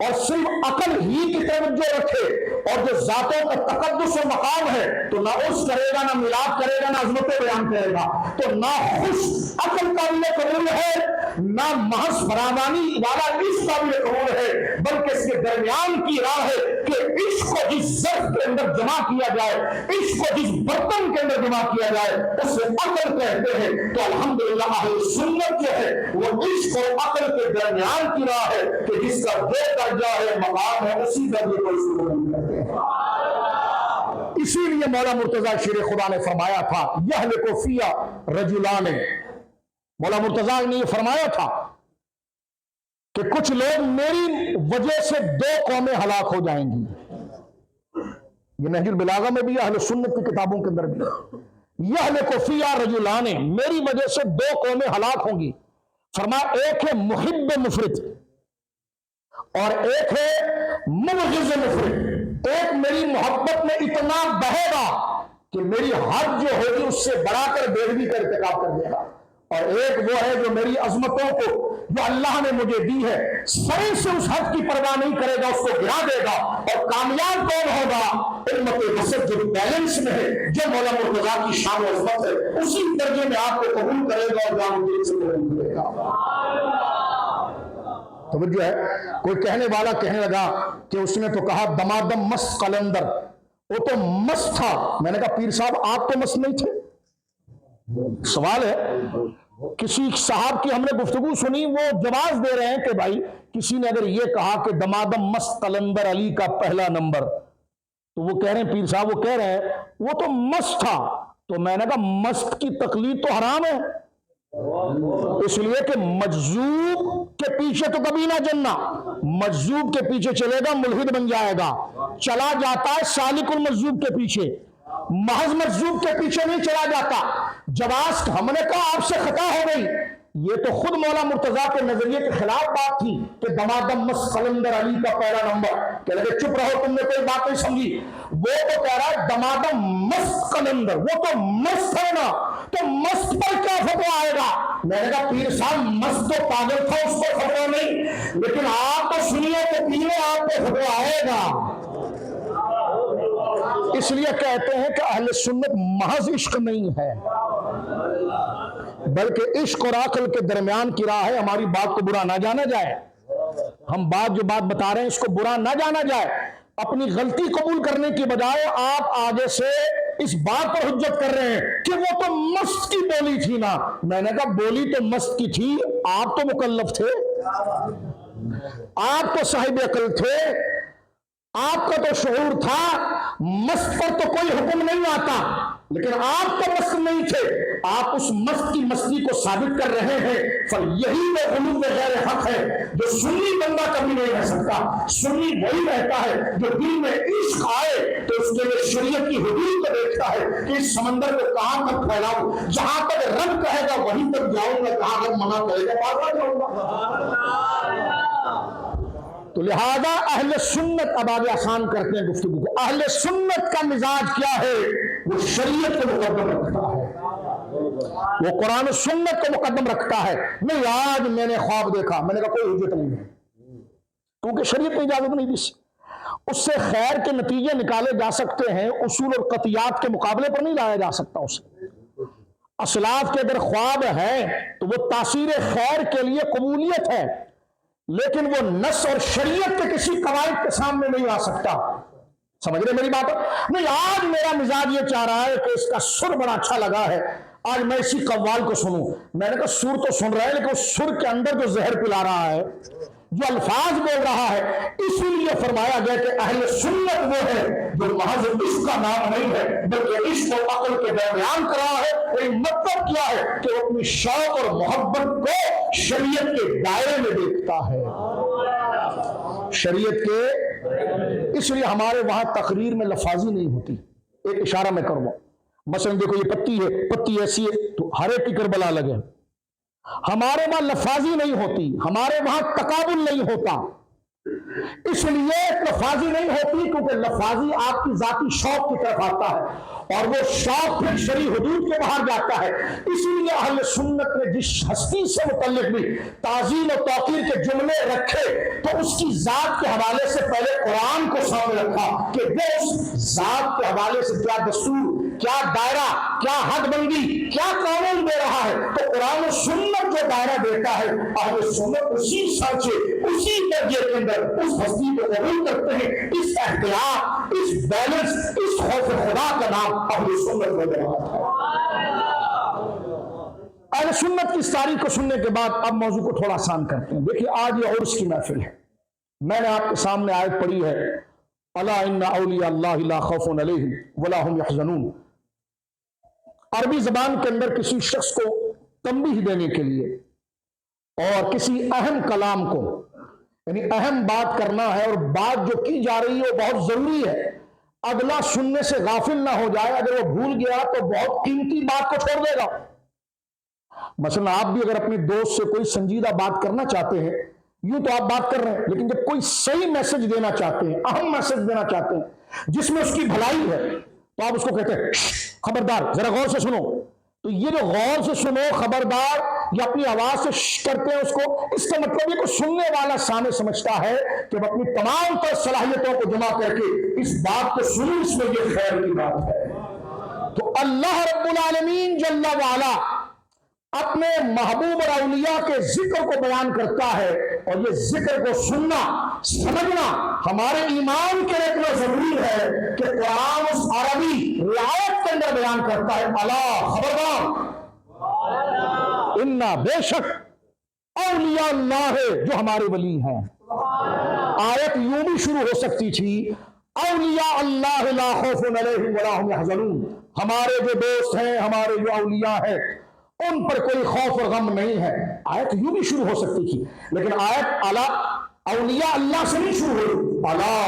اور صرف عقل ہی کی توجہ رکھے اور جو ذاتوں کا تقدس و مقام ہے تو نہ اس کرے گا، نہ میلاد کرے گا، نہ عظمت بیان کرے گا، تو نہ خوش عقل قابل قبول ہے، نہ محض فراوانی والا عشق قابل قبول ہے، بلکہ اس کے درمیان کی راہ ہے کہ عشق کو جس ظرف کے اندر جمع کیا جائے، عشق کو جس برتن کے اندر جمع کیا جائے اسے عقل کہتے ہیں۔ تو الحمدللہ اہل سنت جو ہے وہ عشق اور عقل کے درمیان کی راہ ہے کہ جس کا جو درجہ ہے، مقام ہے، اسی درجے کو اس کو کرتے ہیں۔ اسی لیے مولا مرتضیٰ شیر خدا نے فرمایا تھا یہلک فیہ رجلان، مولا مرتضیٰ نے یہ فرمایا تھا کہ کچھ لوگ میری وجہ سے دو قومیں ہلاک ہو جائیں گی۔ یہ نہج البلاغہ میں بھی، اہل سنت کی کتابوں کے اندر بھی، یہلک فیہ رجلان، میری وجہ سے دو قومیں ہلاک ہوں گی۔ فرمایا ایک ہے محب مفرط اور ایک ہے مبغض مفرط، ایک میری محبت میں اتنا بہے گا کہ میری حد جو ہوگی اس سے بڑا کر بےدبی کا ارتکاب کر دے گا، اور ایک وہ ہے جو میری عظمتوں کو جو اللہ نے مجھے دی ہے سرے سے اس حد کی پرواہ نہیں کرے گا، اس کو گرا دے گا۔ اور کامیاب کون ہوگا؟ امت وسط جو بیلنس میں ہے، جو مولا مرتضیٰ کی شان و عظمت ہے اسی درجے میں آپ کو قبول کرے گا اور جان دل سے قبول کرے گا۔ توجہ ہے، کوئی کہنے والا کہنے لگا کہ اس نے تو کہا دمادم مست قلندر، وہ تو مست تھا۔ میں نے کہا پیر صاحب آپ تو مست نہیں تھے۔ سوال ہے، کسی صاحب کی ہم نے گفتگو سنی، وہ جواز دے رہے ہیں کہ بھائی کسی نے اگر یہ کہا کہ دمادم مست قلندر علی کا پہلا نمبر، تو وہ کہہ رہے ہیں پیر صاحب وہ کہہ رہے ہیں وہ تو مست تھا۔ تو میں نے کہا مست کی تقلید تو حرام ہے، اس لیے کہ مجذوب کے پیچھے تو کبھی نہ چلنا، مجذوب کے پیچھے چلے گا ملحد بن جائے گا۔ چلا جاتا ہے سالک المجذوب کے پیچھے، محض مجذوب کے پیچھے نہیں چلا جاتا۔ جواز ہم نے کہا آپ سے خطا ہو گئی، یہ تو خود مولا مرتضیٰ کے نظریے کے خلاف بات تھی کہ دمادم مست قلندر علی کا پہلا نمبر۔ کہ لگے چپ رہو، تم نے کوئی بات نہیں سمجھی۔ وہ تو کہہ رہا ہے دمادم مست قلندر، وہ تو مست ہے نا، تو مست پر کیا فتویٰ آئے گا؟ میں نے کہا پیر صاحب مست تو پاگل تھا، اس کو فتویٰ نہیں، لیکن آپ تو سنیے کہ پیرے آپ کو فتویٰ آئے گا۔ اس لیے کہتے ہیں کہ اہل سنت محض عشق نہیں ہے، بلکہ عشق اور عقل کے درمیان کی راہ ہے۔ ہماری بات کو برا نہ جانا جائے، ہم جو بات بتا رہے ہیں اس کو برا نہ جانا جائے۔ اپنی غلطی قبول کرنے کی بجائے آپ آگے سے اس بات پر حجت کر رہے ہیں کہ وہ تو مست کی بولی تھی نا۔ میں نے کہا بولی تو مست کی تھی، آپ تو مکلف تھے، آپ تو صاحب عقل تھے، آپ کا تو شعور تھا۔ مست پر تو کوئی حکم نہیں آتا، لیکن آپ تو مست نہیں تھے، آپ اس مست کی مستی کو ثابت کر رہے ہیں۔ یہی وہ غلو غیر حق ہے جو سنی بندہ کبھی نہیں رہ سکتا۔ سنی وہی رہتا ہے جو دل میں عشق آئے تو اس کے لیے شریعت کی حدود کو دیکھتا ہے کہ اس سمندر کو کہاں تک پھیلاؤں، جہاں تک رب کہے گا وہیں تک جاؤں گا، کہاں تک منع کرے گا وہاں جاؤں گا۔ تو لہذا اہل سنت، اب آگے آسان کرتے ہیں گفتگو کو، اہل سنت کا مزاج کیا ہے؟ وہ شریعت کو مقدم رکھتا ہے، وہ قرآن و سنت کو مقدم رکھتا ہے۔ نہیں آج میں نے خواب دیکھا، میں نے کہا کوئی حجت نہیں ہے، کیونکہ شریعت نے اجازت نہیں دی۔ اس سے خیر کے نتیجے نکالے جا سکتے ہیں، اصول اور قطعیات کے مقابلے پر نہیں لایا جا سکتا اسے۔ اسلاف کے اگر خواب ہے تو وہ تاثیر خیر کے لیے قبولیت ہے، لیکن وہ نص اور شریعت کے کسی قواعد کے سامنے نہیں آ سکتا۔ سمجھ رہے میری بات؟ نہیں، آج میرا مزاج یہ چاہ رہا ہے کہ اس کا سر بڑا اچھا لگا ہے، آج میں اسی قوال کو سنوں۔ میں نے کہا سر تو سن رہا ہے، لیکن اس سر کے اندر جو زہر پلا رہا ہے، جو الفاظ بول رہا ہے، اسی لیے فرمایا گیا کہ اہل سنت وہ ہے جو محض عشق کا نام نہیں ہے بلکہ عشق و عقل کے درمیان کرا ہے۔ یہ مطلب کیا ہے کہ وہ اپنی شوق اور محبت کو شریعت کے دائرے میں دیکھتا ہے، شریعت کے۔ اس لیے ہمارے وہاں تقریر میں لفاظی نہیں ہوتی۔ ایک اشارہ میں کروں، مثلا دیکھو یہ پتی ہے، پتی ایسی ہے تو ہر ایک کی کربلا لگے۔ ہمارے وہاں لفاظی نہیں ہوتی، ہمارے وہاں تقابل نہیں ہوتا، اس لیے لفاظی نہیں ہوتی کیونکہ لفاظی آپ کی ذاتی شوق کی طرف آتا ہے اور وہ شوق پھر شرعی حدود کے باہر جاتا ہے۔ اسی لیے اہل سنت نے جس ہستی سے متعلق بھی تعظیم و توقیر کے جملے رکھے تو اس کی ذات کے حوالے سے پہلے قرآن کو سامنے رکھا کہ وہ اس ذات کے حوالے سے کیا دستور، کیا دائرہ، کیا حد بندی، کیا قانون دے رہا ہے۔ تو قرآن و سنت جو دائرہ دیتا ہے، اہل سنت اسی سانچے، اسی درجے کے اندر اس ہستی کو قبول کرتے ہیں۔ اس احتیاط، اس بیلنس، اس خوف خدا کا نام اہل سنت و جماعت ہے۔ اہل سنت کی تاریخ کو سننے کے بعد اب موضوع کو تھوڑا آسان کرتے ہیں۔ دیکھیے آج یہ عرس کی محفل ہے، میں نے آپ کے سامنے آیت پڑھی ہے، الا ان اولیاء اللہ لا خوف علیہم ولا هم يحزنون۔ عربی زبان کے اندر کسی شخص کو تنبیہ دینے کے لیے اور کسی اہم کلام کو، یعنی اہم بات کرنا ہے اور بات جو کی جا رہی ہے وہ بہت ضروری ہے، اگلا سننے سے غافل نہ ہو جائے، اگر وہ بھول گیا تو بہت قیمتی بات کو چھوڑ دے گا۔ مثلا آپ بھی اگر اپنے دوست سے کوئی سنجیدہ بات کرنا چاہتے ہیں، یوں تو آپ بات کر رہے ہیں، لیکن جب کوئی صحیح میسج دینا چاہتے ہیں، اہم میسج دینا چاہتے ہیں جس میں اس کی بھلائی ہے، تو آپ اس کو کہتے ہیں خبردار ذرا غور سے سنو۔ تو یہ جو غور سے سنو، خبردار، یا اپنی آواز سے کرتے ہیں اس کو، اس کا مطلب یہ کہ سننے والا سامنے سمجھتا ہے کہ وہ اپنی تمام تر صلاحیتوں کو جمع کر کے اس بات کو سنو، اس میں یہ خیر کی بات ہے۔ تو اللہ رب العالمین جل وعلا اپنے محبوب اور اولیاء کے ذکر کو بیان کرتا ہے، اور یہ ذکر کو سننا، سمجھنا ہمارے ایمان کے لیے اتنا ضروری ہے کہ قرآن اس عربی رعایت کے اندر بیان کرتا ہے، الا خبردار انا بے شک اولیاء اللہ ہے جو ہمارے ولی ہیں۔ آیت یوں بھی شروع ہو سکتی تھی، اولیاء اللہ لا خوف علیہم ولا هم يحزنون، ہمارے جو دوست ہیں، ہمارے جو اولیاء ہیں، ان پر کوئی خوف اور غم نہیں ہے۔ آیت یوں بھی شروع ہو سکتی تھی، لیکن آیت اولیاء اللہ سے نہیں شروع ہوئی۔ اللہ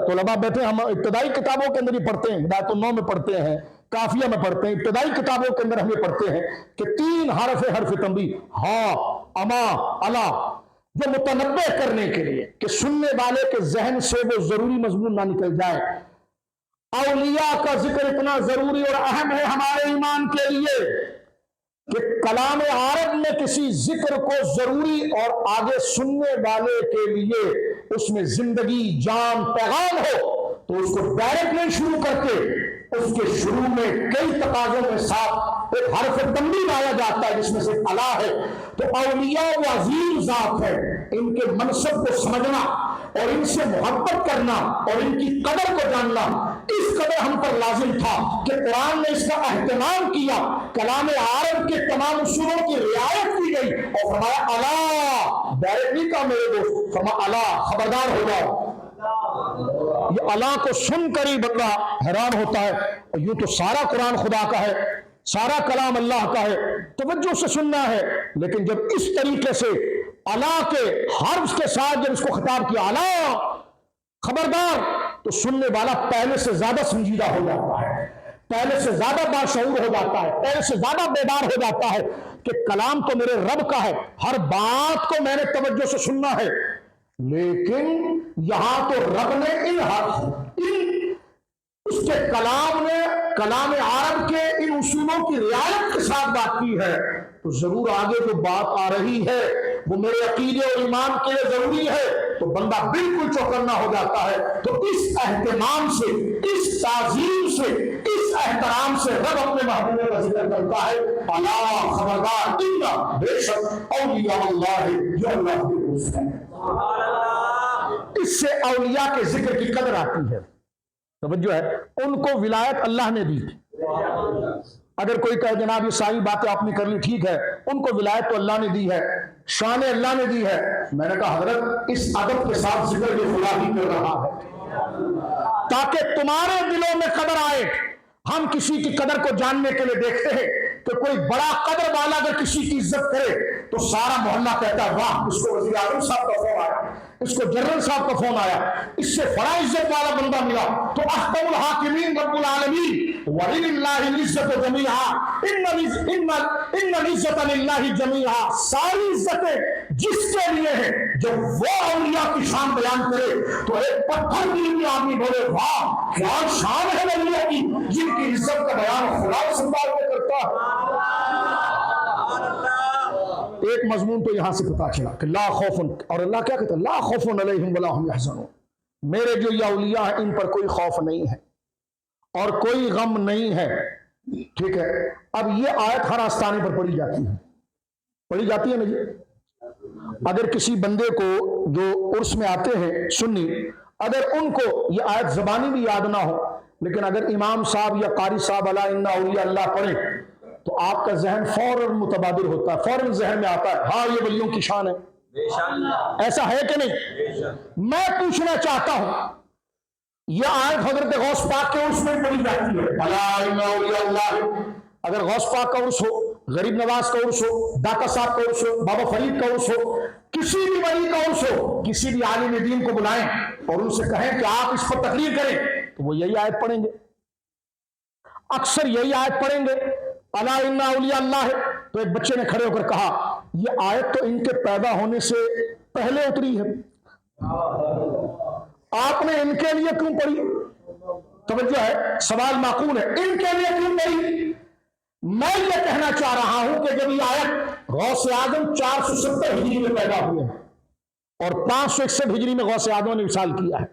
طلباء بیٹھے، ہم ابتدائی کتابوں کے اندر ہی پڑھتے ہیں، ہدایت النو میں پڑھتے ہیں، کافیہ میں پڑھتے ہیں، ابتدائی کتابوں کے اندر ہم یہ پڑھتے ہیں کہ 3 حرف تنبیہ، ہاں، اما، الا، جو متنبہ کرنے کے لیے کہ سننے والے کے ذہن سے وہ ضروری مضمون نہ نکل جائے۔ اولیاء کا ذکر اتنا ضروری اور اہم ہے ہمارے ایمان کے لیے کہ کلام عرب میں کسی ذکر کو ضروری اور آگے سننے والے کے لیے اس میں زندگی، جان، پیغام ہو تو اس کو ڈائریکٹ نہیں شروع کرتے، اس کے شروع میں کئی تقاضوں کے ساتھ ایک حرف تنبیہ آیا جاتا ہے جس میں سے الا ہے۔ تو اولیاء وہ عظیم ذات ہے، ان کے منصب کو سمجھنا اور ان سے محبت کرنا اور ان کی قدر کو جاننا اس قدر ہم پر لازم تھا کہ قرآن نے اس کا اہتمام کیا، کلام عرب کے تمام اصولوں کی رعایت کی گئی اور فرمایا الا، ڈائریکٹ نہیں کہا میرے دوست، فرمایا الا خبردار ہو جاؤ۔ یہ اللہ کو سن کر ہی بندہ حیران ہوتا ہے، اور یوں تو سارا قرآن خدا کا ہے، سارا کلام اللہ کا ہے، توجہ سے سننا ہے، لیکن جب اس طریقے سے اللہ کے حرف کے ساتھ جب اس کو خطاب کیا اللہ خبردار، تو سننے والا پہلے سے زیادہ سنجیدہ ہو جاتا ہے، پہلے سے زیادہ باشعور ہو جاتا ہے، پہلے سے زیادہ بیدار ہو جاتا ہے کہ کلام تو میرے رب کا ہے، ہر بات کو میں نے توجہ سے سننا ہے۔ لیکن یہاں تو رب نے اس کے کلام نے کلام عرب کے ان اصولوں کی رعایت کے ساتھ بات کی ہے، تو ضرور آگے جو بات آ رہی ہے وہ میرے عقیدے اور ایمان کے لیے ضروری ہے۔ تو بندہ بالکل چوکنا ہو جاتا ہے. تو اس اہتمام سے، اس تعظیم سے، اس احترام سے رب اپنے محبوب کا ذکر کرتا ہے. الا خبردار، ان بے شک اولیاء اللہ جو اللہ کے دوست ہیں. اس سے اولیاء کے ذکر کی قدر آتی ہے. توجہ ہے، ان کو ولایت اللہ نے دی. اگر کوئی کہے جناب یہ ساری باتیں آپ نے کر لی، ٹھیک ہے، ان کو ولایت تو اللہ نے دی ہے، شان اللہ نے دی ہے. میں نے کہا حضرت اس ادب کے ساتھ ذکر یہ خدا ہی کر رہا ہے تاکہ تمہارے دلوں میں قدر آئے. ہم کسی کی قدر کو جاننے کے لیے دیکھتے ہیں کہ کوئی بڑا قدر والا اگر کسی کی عزت کرے تو سارا محلہ کہتا ہے واہ، اس کو وزیر اعظم صاحب کا فون آیا، اس کو جنرل صاحب کا فون آیا، اس سے بڑا عزت والا بندہ ملا. تو احکم الحاکمین رب العالمین وَلِلَّهِ الْعِزَّةُ جَمِيعًا ان العزت للہ جمیعا. ساری عزتیں جس کے لیے ہے. جب وہ اولیاء کی شان بیان کرے تو ایک پتھر دل میں آدمی بولے واہ کیا شان ہے اولیاء کی، جن کی عزت کا بیان خدا سنبھال کے کرتا ہے. ایک مضمون تو یہاں سے پتا چلا کہ لا خوف، اور اللہ کیا کہتا ہے لا خوف علیہم ولا هم يحزنون. میرے جو یہ اولیاء ہیں ان پر کوئی خوف نہیں ہے اور کوئی غم نہیں ہے. ٹھیک ہے، اب یہ آیت ہر آستانے پر پڑھی جاتی ہے نا جی. اگر کسی بندے کو جو عرس میں آتے ہیں سنی، اگر ان کو یہ آیت زبانی بھی یاد نہ ہو، لیکن اگر امام صاحب یا قاری صاحب الا ان اولیاء اللہ پڑھیں تو آپ کا ذہن فوراً متبادر ہوتا ہے، فوراً ذہن میں آتا ہے ہاں یہ ولیوں کی شان ہے. ایسا ہے کہ نہیں؟ میں پوچھنا چاہتا ہوں، یہ آیت حضرت غوث پاک کے عرس میں پڑھی جاتی ہے الا ان اولیاء اللہ. اگر غوث پاک کا عرس ہو، غریب نواز کا عرس ہو، داتا صاحب کا عرس ہو، بابا فرید کا عرس ہو، کسی بھی ولی کا عرس ہو، کسی بھی عالم دین کو بلائیں اور ان سے کہیں کہ آپ اس پر تقریر کریں تو وہ یہی آیت پڑھیں گے، اکثر یہی آیت پڑھیں گے الا ان اولیاء اللہ ہے. تو ایک بچے نے کھڑے ہو کر کہا یہ آیت تو ان کے پیدا ہونے سے پہلے اتری ہے، آپ نے ان کے لیے کیوں پڑھی؟ توجہ ہے، سوال معقول ہے، ان کے لیے کیوں پڑھی؟ میں یہ کہنا چاہ رہا ہوں کہ جب یہ آیت غوث اعظم 470 ہجری میں پیدا ہوئے ہیں اور 561 ہجری میں غوث اعظم نے وصال کیا ہے.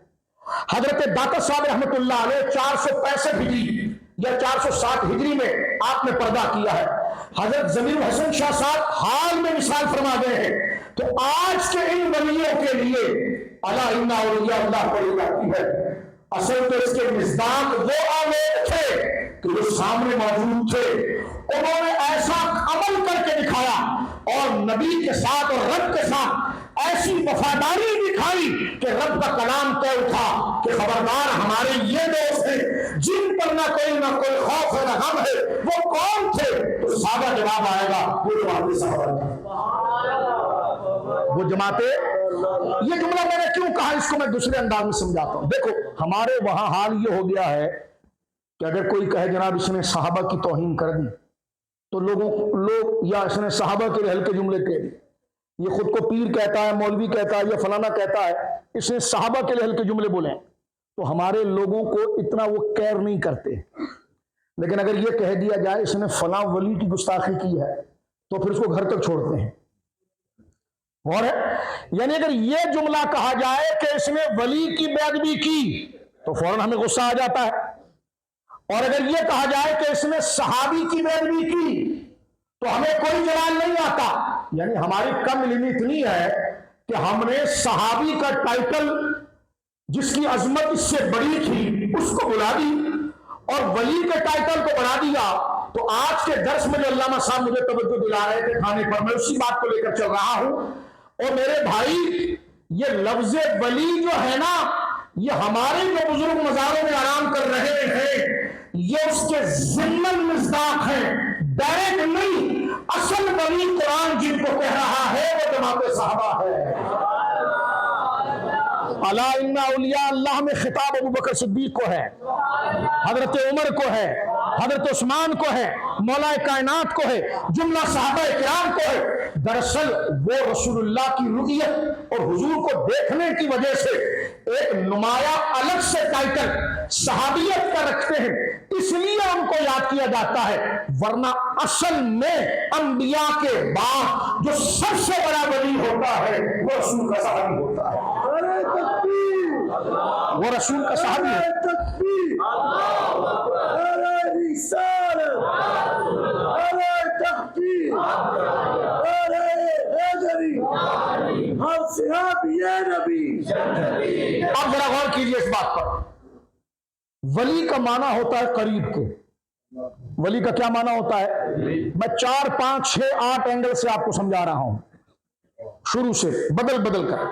حضرت داتا صاحب رحمۃ اللہ علیہ 465 ہجری یا 460 ہجری میں آپ نے پردہ کیا ہے. حضرت ضمیر حسن شاہ صاحب حال میں وصال فرما گئے ہیں. تو آج کے ان ولیوں کے لیے الا ان اولیاء اللہ پڑھی جاتی ہے. اصل تو اس کے مصداق وہ آویز تھے کہ جو سامنے موجود تھے، انہوں نے ایسا عمل کر کے دکھایا اور نبی کے ساتھ اور رب کے ساتھ ایسی وفاداری دکھائی کہ رب کا کلام طے اٹھا کہ خبردار ہمارے یہ دوست ہیں جن پر نہ کوئی خوف ہے نہ غم ہے. وہ کون تھے؟ تو سادہ جواب آئے گا، وہ جماعت صحابہ. وہ جماعتیں. یہ جملہ میں نے کیوں کہا، اس کو میں دوسرے انداز میں سمجھاتا ہوں. دیکھو ہمارے وہاں حال یہ ہو گیا ہے کہ اگر کوئی کہے جناب اس نے صحابہ کی توہین کر دی تو لوگ یا اس نے صحابہ کے ہلکے جملے کہہ دی، یہ خود کو پیر کہتا ہے، مولوی کہتا ہے یا فلانا کہتا ہے، اس نے صحابہ کے ہلکے جملے بولے تو ہمارے لوگوں کو اتنا وہ کیئر نہیں کرتے. لیکن اگر یہ کہہ دیا جائے اس نے فلاں ولی کی گستاخی کی ہے تو پھر اس کو گھر تک چھوڑتے ہیں. اور یعنی اگر یہ جملہ کہا جائے کہ اس نے ولی کی بے ادبی کی تو فوراً ہمیں غصہ آ جاتا ہے، اور اگر یہ کہا جائے کہ اس نے صحابی کی بے ادبی کی تو ہمیں کوئی جلال نہیں آتا. یعنی ہماری کم علمی اتنی ہے کہ ہم نے صحابی کا ٹائٹل جس کی عظمت اس سے بڑی تھی اس کو بلا دی اور ولی کے ٹائٹل کو بڑھا دیا. تو آج کے درس میں جو علامہ صاحب مجھے توجہ دلا رہے تھے کھانے پر، میں اسی بات کو لے کر چل رہا ہوں. اور میرے بھائی یہ لفظ ولی جو ہے نا، یہ ہمارے جو بزرگ مزاروں میں آرام کر رہے ہیں یہ اس کے ضمن مصداق ہیں، ڈائریکٹ نہیں. اصل ولی قرآن جن کو کہہ رہا ہے وہ جماعت صحابہ ہے. الا ان اولیاء اللہ میں خطاب ابو بکر صدیق کو ہے، حضرت عمر کو ہے، حضرت عثمان کو ہے، مولا کائنات کو ہے، جملہ صحابہ کرام کو ہے. دراصل وہ رسول اللہ کی رؤیت اور حضور کو دیکھنے کی وجہ سے ایک نمایاں الگ سے ٹائٹل صحابیت کا رکھتے ہیں، اس لیے ان کو یاد کیا جاتا ہے. ورنہ اصل میں انبیاء کے بعد جو سب سے بڑا ولی ہوتا ہے وہ رسول کا صحابی ہوتا ہے. نعرہ تکبیر، وہ رسول کا صحابی ہے. نعرہ تکبیر، نعرہ رسالت، نعرہ تحقیق، نعرہ حیدری، ہر صحابی نبی. اب ذرا غور کیجئے اس بات پر. ولی کا معنی ہوتا ہے قریب کے. ولی کا کیا معنی ہوتا ہے؟ میں 4 5 6 8 اینگل سے آپ کو سمجھا رہا ہوں، شروع سے بدل بدل کر.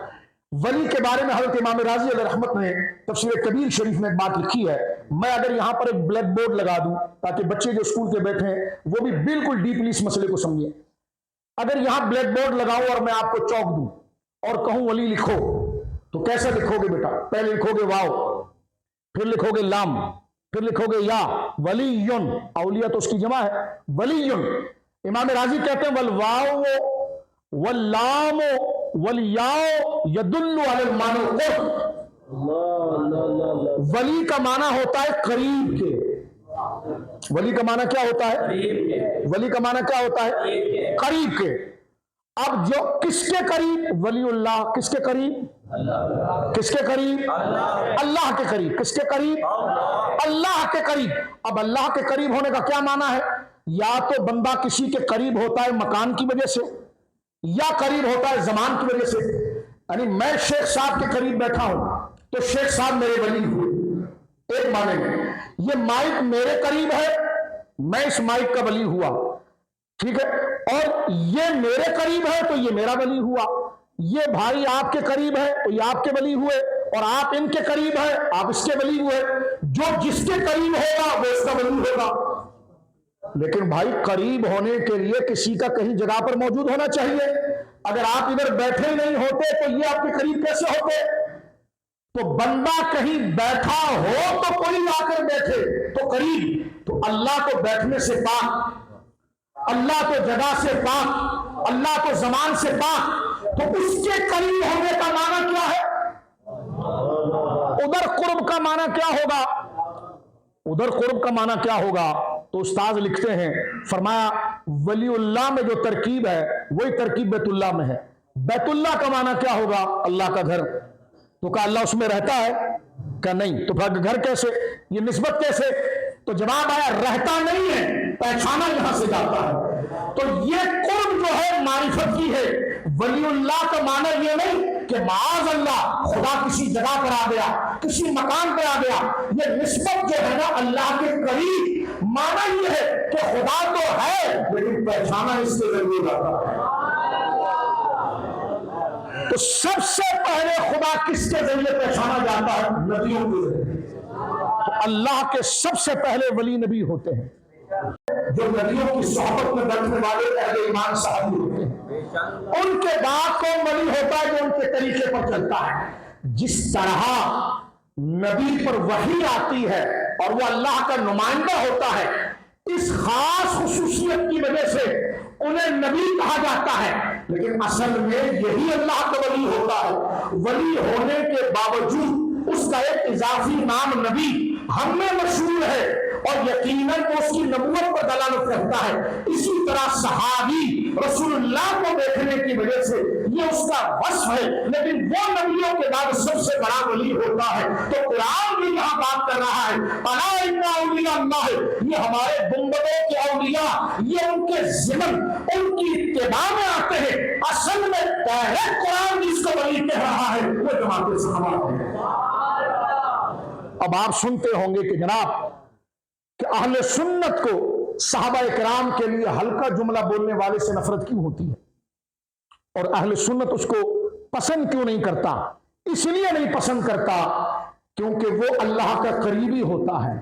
ولی کے بارے میں حضرت امام راضی علیہ رحمت نے تفسیر کبیر شریف میں ایک بات لکھی ہے. میں اگر یہاں پر ایک بلیک بورڈ لگا دوں تاکہ بچے جو اسکول کے بیٹھے ہیں وہ بھی بالکل ڈیپلی اس مسئلے کو سمجھیں. اگر یہاں بلیک بورڈ لگاؤں اور میں آپ کو چوک دوں اور کہوں ولی لکھو تو کیسے لکھو گے بیٹا؟ پہلے لکھو گے واو، پھر لکھو گے لام، پھر لکھو گے یا. ولیون، اولیاء تو اس کی جمع ہے. ولیون. امام راضی کہتے ہیں والواو واللام والیاء یدل علی المعنی القرب. ولی کا معنی ہوتا ہے قریب کے. ولی کا معنی کیا ہوتا ہے؟ ولی کا معنی کیا ہوتا ہے؟ قریب کے. اب جو کس کے قریب؟ ولی اللہ. کس کے قریب؟ کس کے قریب؟ اللہ کے قریب. کس کے قریب؟ اللہ کے قریب. اب اللہ کے قریب ہونے کا کیا معنی ہے؟ یا تو بندہ کسی کے قریب ہوتا ہے مکان کی وجہ سے، یا قریب ہوتا ہے زمان کی وجہ سے. یعنی میں شیخ صاحب کے قریب بیٹھا ہوں تو شیخ صاحب میرے ولی ہوئے. ایک معنی میں یہ مائک میرے قریب ہے، میں اس مائک کا ولی ہوا. ٹھیک ہے. اور یہ میرے قریب ہے تو یہ میرا ولی ہوا. یہ بھائی آپ کے قریب ہے تو یہ آپ کے ولی ہوئے، اور آپ ان کے قریب ہے آپ اس کے ولی ہوئے. جو جس کے قریب ہوگا وہ اس کا ولی ہوگا. لیکن بھائی قریب ہونے کے لیے کسی کا کہیں جگہ پر موجود ہونا چاہیے. اگر آپ ادھر بیٹھے نہیں ہوتے تو یہ آپ کے قریب کیسے ہوتے؟ تو بندہ کہیں بیٹھا ہو تو کوئی آ کر بیٹھے تو قریب. تو اللہ تو بیٹھنے سے پاک، اللہ تو جگہ سے پاک، اللہ تو زمان سے پاک. تو اس کے قریب ہونے کا معنی کیا ہے؟ ادھر قرب کا معنی کیا ہوگا؟ ادھر قرب کا معنی کیا ہوگا؟ تو استاذ لکھتے ہیں، فرمایا ولی اللہ میں جو ترکیب ہے وہی ترکیب بیت اللہ میں ہے. بیت اللہ کا معنی کیا ہوگا؟ اللہ کا گھر. تو کہا اللہ اس میں رہتا ہے؟ کہ نہیں. تو پھر گھر کیسے؟ یہ نسبت کیسے؟ تو جواب آیا رہتا نہیں ہے، پہچانا یہاں سے جاتا ہے. تو یہ قرب جو ہے معرفت کی ہے. ولی اللہ کا معنی یہ نہیں کہ معاذ اللہ خدا کسی جگہ پر آ گیا، کسی مکان پر آ گیا. یہ نسبت جو ہے نا اللہ کے قریب، معنی یہ ہے کہ خدا تو ہے لیکن پہچانا اس سے ضرور آتا ہے. تو سب سے پہلے خدا کس کے ذریعے پہچانا جاتا ہے؟ نبیوں کے ذریعے. تو اللہ کے سب سے پہلے ولی نبی ہوتے ہیں، جو نبیوں کی صحبت میں بیٹھنے والے اہل ایمان صحابی ہوتے ہیں. ان کے بعد کون ولی ہوتا ہے؟ جو ان کے طریقے پر چلتا ہے. جس طرح نبی پر وحی آتی ہے اور وہ اللہ کا نمائندہ ہوتا ہے، اس خاص خصوصیت کی وجہ سے انہیں نبی کہا جاتا ہے. لیکن اصل میں یہی اللہ کا ولی ہوتا ہے. ولی ہونے کے باوجود اس کا ایک اضافی نام نبی ہم میں مشہور ہے اور یقیناً اس کی نبوت پر دلالت کرتا ہے. اسی طرح صحابی رسول اللہ کو دیکھنے کی وجہ سے یہ اس کا وصف ہے، لیکن وہ نبیوں کے بعد سب سے بڑا ولی ہوتا ہے. تو قرآن بھی یہاں بات کر رہا ہے الا ان اولیاء اللہ، یہ ہمارے گنبدوں کے اولیاء، یہ ان کے ضمن ان کی اتباع میں آتے ہیں. اصل میں ڈائریکٹ قرآن جس کو ولی کہہ رہا ہے وہ جماعت صحابہ ہے. اب آپ سنتے ہوں گے کہ جناب کہ اہل سنت کو صحابہ کرام کے لیے ہلکا جملہ بولنے والے سے نفرت کیوں ہوتی ہے، اور اہل سنت اس کو پسند کیوں نہیں کرتا؟ اس لیے نہیں پسند کرتا کیونکہ وہ اللہ کا قریبی ہوتا ہے،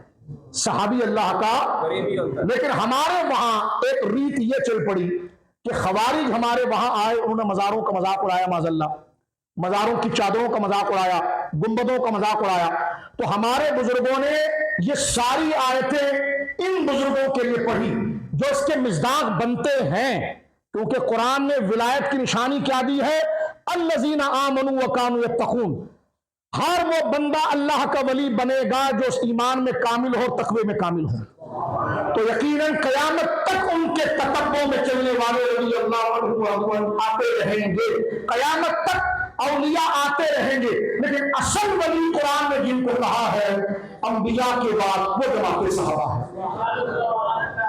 صحابی اللہ کا قریبی ہوتا ہے. لیکن ہمارے وہاں ایک ریت یہ چل پڑی کہ خوارج ہمارے وہاں آئے، انہوں نے مزاروں کا مذاق اڑایا، معاذ اللہ مزاروں کی چادروں کا مذاق اڑایا، گنبدوں کا مذاق اڑایا. تو ہمارے بزرگوں نے یہ ساری آیتیں ان بزرگوں کے لیے پڑھی جو اس کے مصداق بنتے ہیں، کیونکہ قرآن نے ولایت کی نشانی کیا دی ہے؟ الذین آمنوا وکانوا یتقون. ہر وہ بندہ اللہ کا ولی بنے گا جو اس ایمان میں کامل ہو، تقوی میں کامل ہو. تو یقیناً قیامت تک ان کے تتبع میں چلنے والے رضی اللہ عنہ آتے رہیں گے. قیامت تک اولیاء آتے رہیں گے، لیکن اصل ولی قرآن نے جن کو کہا ہے انبیاء کے بعد وہ جماعت صحابہ ہے۔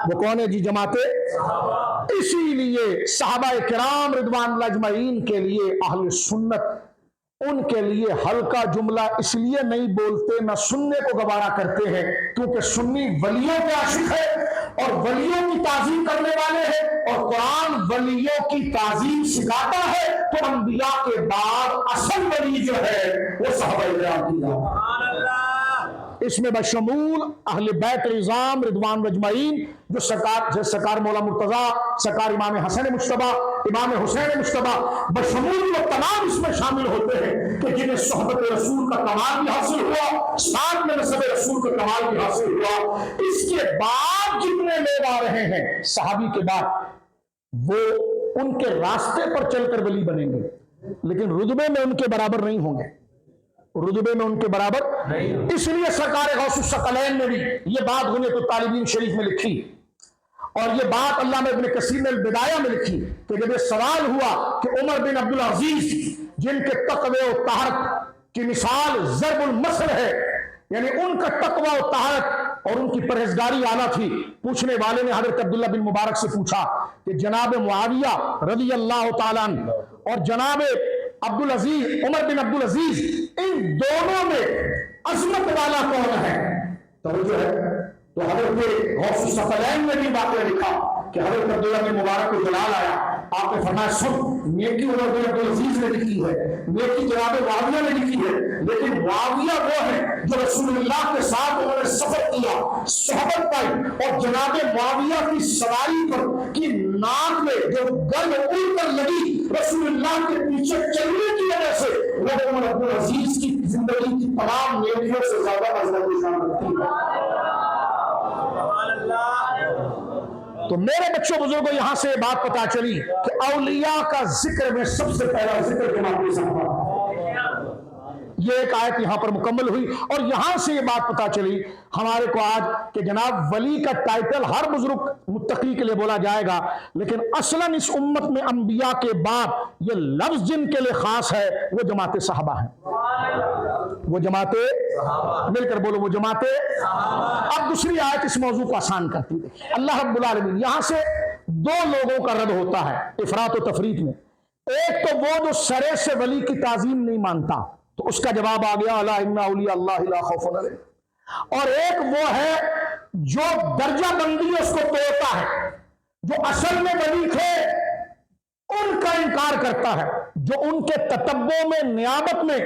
وہ کون ہے جی؟ جماعت صحابہ۔ اسی لیے صحابہ کرام رضوان اللہ اجمعین کے لیے اہل سنت ان کے لیے ہلکا جملہ اس لیے نہیں بولتے، نہ سننے کو گوارا کرتے ہیں، کیونکہ سنی ولیوں کے عاشق ہے اور ولیوں کی تعظیم کرنے والے ہیں، اور قرآن ولیوں کی تعظیم سکھاتا ہے، تو انبیاء کے بعد اصل ولی جو ہے وہ صحابہ کرام کی ذات ہے۔ اس میں بشمول اہل بیت نظام رضوان اجمعین جو سرکار مولا مرتضیٰ، سرکار امام حسن مجتبیٰ، امام حسین مجتبیٰ، بشمول وہ تمام اس میں شامل ہوتے ہیں کہ جنہیں صحبت رسول کا کمال بھی حاصل ہوا، ساتھ میں نسب رسول کا کمال بھی حاصل ہوا۔ اس کے بعد جتنے لوگ آ رہے ہیں صحابی کے بعد، وہ ان کے راستے پر چل کر ولی بنیں گے، لیکن رتبے میں ان کے برابر نہیں ہوں گے، رتبے میں ان کے برابر۔ اس لیے سرکار غوث الثقلین نے بھی یہ بات غنیۃ الطالبین شریف میں لکھی، اور یہ بات علامہ ابن کثیر نے البدایہ میں لکھی کہ جب یہ سوال ہوا کہ عمر بن عبدالعزیز جن کے تقوی و طہارت کی مثال ضرب المثل ہے، یعنی ان کا تقوی و طہارت اور ان کی پرہیزگاری اعلیٰ تھی، پوچھنے والے نے حضرت عبداللہ بن مبارک سے پوچھا کہ جناب معاویہ رضی اللہ تعالیٰ عنہ اور جناب عبدالعزیز عمر بن عبدالعزیز، ان دونوں میں عظمت والا کون ہے؟ توجہ ہے؟ تو حضرت غوث الثقلین نے بھی واقعہ لکھا کہ حضرت عبداللہ بن مبارک کو جلال آیا، آپ نے فرمایا سن، نیکی عمر بن عبدالعزیز نے لکھی ہے، نیکی جناب معاویہ نے لکھی ہے، لیکن معاویہ وہ ہے جو رسول اللہ کے ساتھ انہوں نے سفر کیا، صحبت پائی، اور جناب معاویہ کی سواری پر کی ناک میں جو گرد اڑ کر لگی رسول اللہ کے پیچھے چلنے کی وجہ سے، وہ عمر عبدالعزیز کی زندگی کی تمام نیکیوں سے زیادہ عظمت نشان رکھتی ہے۔ تو میرے بچوں بزرگوں، یہاں سے بات پتا چلی کہ اولیاء کا ذکر میں سب سے پہلا ذکر جماعت صحابہ۔ یہ ایک آیت یہاں پر مکمل ہوئی، اور یہاں سے یہ بات پتا چلی ہمارے کو آج کہ جناب ولی کا ٹائٹل ہر بزرگ متقی کے لیے بولا جائے گا، لیکن اصلاً اس امت میں انبیاء کے بعد یہ لفظ جن کے لیے خاص ہے وہ جماعت صحابہ ہیں۔ وہ جماعت مل کر بولو، وہ جماعت۔ اب دوسری آیت اس موضوع کو آسان کرتی ہے۔ اللہ رب العالمین یہاں سے دو لوگوں کا رد ہوتا ہے افراط و تفریط میں۔ ایک تو وہ جو سرے سے ولی کی تعظیم نہیں مانتا، تو اس کا جواب آ گیا الا ان اولیاء اللہ لا خوف علیہم، اور ایک وہ ہے جو درجہ بندی اس کو توڑتا ہے، جو اصل میں ولی تھے ان کا انکار کرتا ہے، جو ان کے تتبع میں، نیابت میں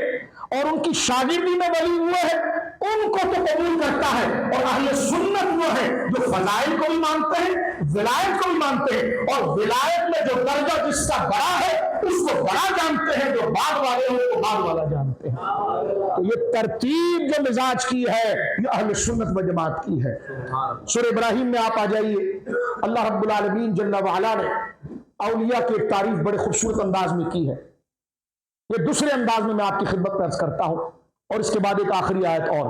اور ان کی شاگردی میں ولی ہوئے ہیں ان کو تو قبول کرتا ہے، اور اہل سنت وہ ہے جو فضائل کو بھی مانتے ہیں، ولایت کو بھی مانتے ہیں، اور ولایت میں جو درجہ جس کا بڑا ہے اس کو بڑا جانتے ہیں، جو بعد والے ہیں اس کو بعد والا جانتے ہیں۔ تو یہ ترتیب جو مزاج کی ہے یہ اہل سنت و جماعت کی ہے۔ سورہ ابراہیم میں آپ آ جائیے، اللہ رب العالمین جل وعلا نے اولیاء کی ایک تعریف بڑے خوبصورت انداز میں کی ہے۔ یہ دوسرے انداز میں آپ کی خدمت میں عرض کرتا ہوں، اور اس کے بعد ایک آخری آیت اور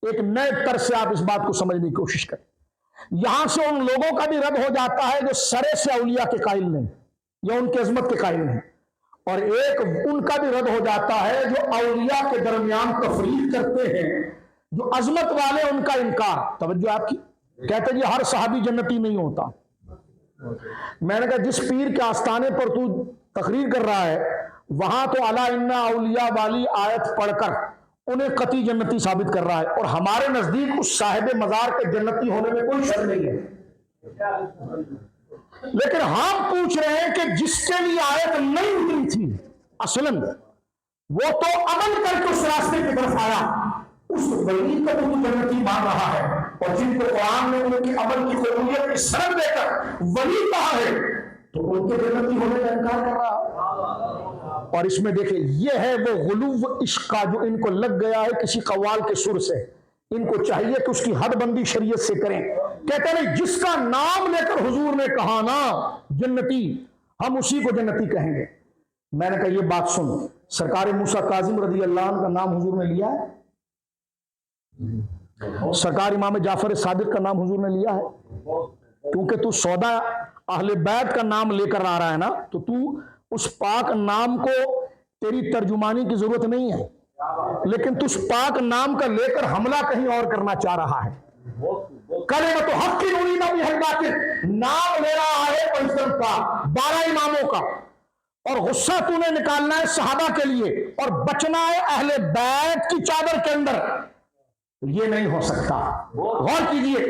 ایک نئے طرز سے آپ اس بات کو سمجھنے کی کوشش کریں۔ یہاں سے ان لوگوں کا بھی رد ہو جاتا ہے جو سرے سے اولیاء کے قائل نہیں یا ان کی عظمت کے قائل نہیں، اور ایک ان کا بھی رد ہو جاتا ہے جو اولیاء کے درمیان تفریق کرتے ہیں، جو عظمت والے ان کا انکار۔ توجہ آپ کی، کہتے جی ہر صحابی جنتی نہیں ہوتا۔ میں نے کہا جس پیر کے آستانے پر تو تقریر کر رہا ہے وہاں تو الا ان اولیاء والی آیت پڑھ کر انہیں قطعی جنتی ثابت کر رہا ہے، اور ہمارے نزدیک اس صاحب مزار کے جنتی ہونے میں کوئی شک نہیں ہے، لیکن ہم پوچھ رہے ہیں کہ جس کے لیے آیت نہیں اتری تھی اصلاً وہ تو عمل کر کے اس راستے کی طرف آیا، اس ولی کا تو جنتی مان رہا ہے، اور جن کو قرآن نے ان کی عمل کی قبولیت کی سند دے کر ولی کہا ہے تو ان کے جنتی ہونے کا انکار کر رہا ہے۔ اور اس میں دیکھیں یہ ہے وہ غلو عشق کا جو ان کو لگ گیا ہے کسی قوال کے سر سے، ان کو چاہیے کہ اس کی حد بندی شریعت سے کریں۔ کہتے ہیں جس کا نام لے کر حضور نے کہا نا جنتی، ہم اسی کو جنتی کہیں گے۔ میں نے کہا یہ بات سن، سرکار موسیٰ کاظم رضی اللہ عنہ کا نام حضور نے لیا ہے؟ سرکار امام جعفر صادق کا نام حضور نے لیا ہے؟ کیونکہ تو سودا اہل بیت کا نام لے کر آ رہا ہے نا، تو اس پاک نام کو تیری ترجمانی کی ضرورت نہیں ہے، لیکن تو اس پاک نام کا لے کر حملہ کہیں اور کرنا چاہ رہا ہے۔ کلمۃ حق نرید بہا الباطل، نام لے رہا ہے پنجتن پاک 12 اماموں کا، اور غصہ تو نے نکالنا ہے صحابہ کے لیے اور بچنا ہے اہل بیت کی چادر کے اندر، یہ نہیں ہو سکتا۔ غور کیجئے،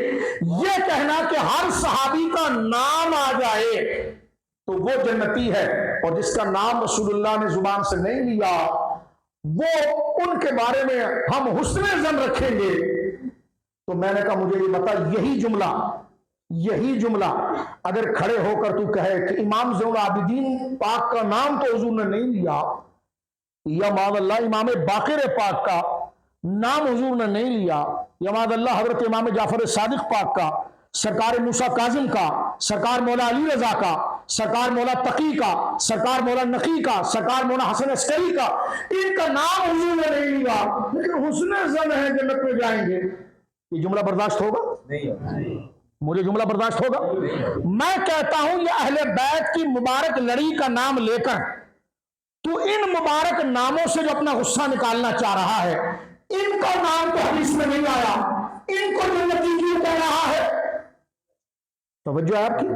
یہ کہنا کہ ہر صحابی کا نام آ جائے تو وہ جنتی ہے، اور جس کا نام رسول اللہ نے زبان سے نہیں لیا وہ ان کے بارے میں ہم حسن ظن رکھیں گے۔ تو میں نے کہا مجھے یہ بتا، یہی جملہ اگر کھڑے ہو کر تو کہے کہ امام زین العابدین پاک کا نام تو حضور نے نہیں لیا، یا معاذ اللہ امام باقر پاک کا نام حضور نے نہیں لیا، یا معاذ اللہ حضرت امام جعفر صادق پاک کا، سرکار موسیٰ کاظم کا، سرکار مولا علی رضا کا، سرکار مولا تقی کا، سرکار مولا نقی کا، سرکار مولا حسن عسکری کا، ان کا نام حضور نے نہیں لیا لیکن حسن ظن ہے جنت میں جائیں گے، یہ جملہ برداشت ہوگا؟ نہیں۔ مجھے جملہ برداشت ہوگا؟ میں کہتا ہوں یہ اہل بیت کی مبارک لڑی کا نام لے کر تو ان مبارک ناموں سے جو اپنا غصہ نکالنا چاہ رہا ہے، ان کا نام تو حدیث میں نہیں آیا، ان کو جنتی کیوں کہہ رہا ہے؟ توجہ ہے آپ کی؟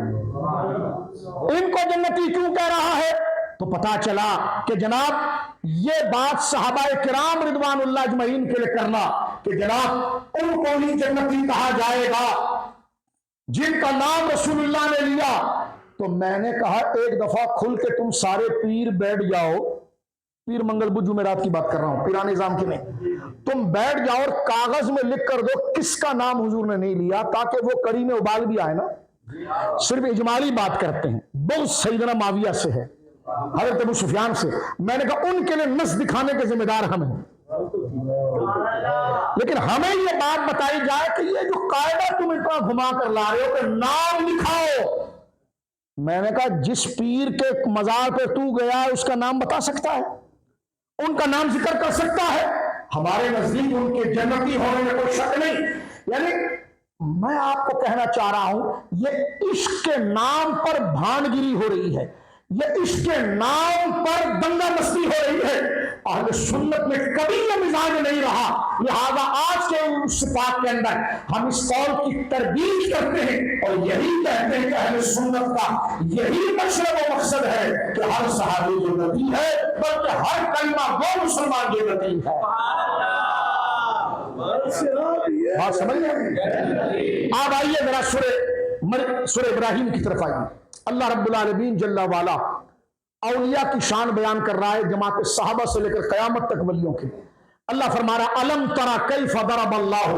ان کو جنتی کیوں کہہ رہا ہے؟ تو پتا چلا کہ جناب یہ بات صحابہ کرام رضوان اللہ اجمعین کے لیے کرنا کہ جناب ان کو ہی جنتی کہا جائے گا جن کا نام رسول اللہ نے لیا۔ تو میں نے کہا ایک دفعہ کھل کے تم سارے پیر بیٹھ جاؤ، پیر منگل بدھ جمعرات کی بات کر رہا ہوں، پیران نظام کی نہیں، تم بیٹھ جاؤ اور کاغذ میں لکھ کر دو کس کا نام حضور نے نہیں لیا، تاکہ وہ کڑی میں ابال بھی آئے نا۔ صرف اجمالی بات کرتے ہیں، بہت سیدنا معاویہ سے ہے، حضرت ابو سفیان سے، میں نے کہا ان کے لیے نص دکھانے کے ذمہ دار ہم ہیں، لیکن ہمیں یہ بات بتائی جائے کہ یہ جو قاعدہ تم اتنا گھما کر لا رہے ہو کہ نام لکھاؤ، میں نے کہا جس پیر کے مزار پہ تو گیا ہے اس کا نام بتا سکتا ہے، ان کا نام ذکر کر سکتا ہے؟ ہمارے نزدیک ان کے جنتی ہونے میں کوئی شک نہیں۔ یعنی میں آپ کو کہنا چاہ رہا ہوں یہ عشق کے نام پر بھانڈگیری ہو رہی ہے، یہ عشق کے نام پر دنگا مستی ہو رہی ہے، اہل سنت میں کبھی یہ مزاج نہیں رہا، لہذا آج کے اس بات کے اندر ہم اس قول کی تردید کرتے ہیں اور یہی کہتے ہیں کہ اہل سنت کا یہی مشرب و مقصد ہے کہ ہر صحابی جنتی ہے، بلکہ ہر کلمہ گو مسلمان جنتی ہے۔ بات سمجھ گئے؟ اب آئیے ذرا سورہ ابراہیم کی طرف آئیے۔ اللہ رب العالمین جل والا اولیاء کی شان بیان کر رہا ہے، جماعت صحابہ سے لے کر قیامت تک ولیوں کی۔ اللہ فرما رہا الم ترى کیف ضرب اللہ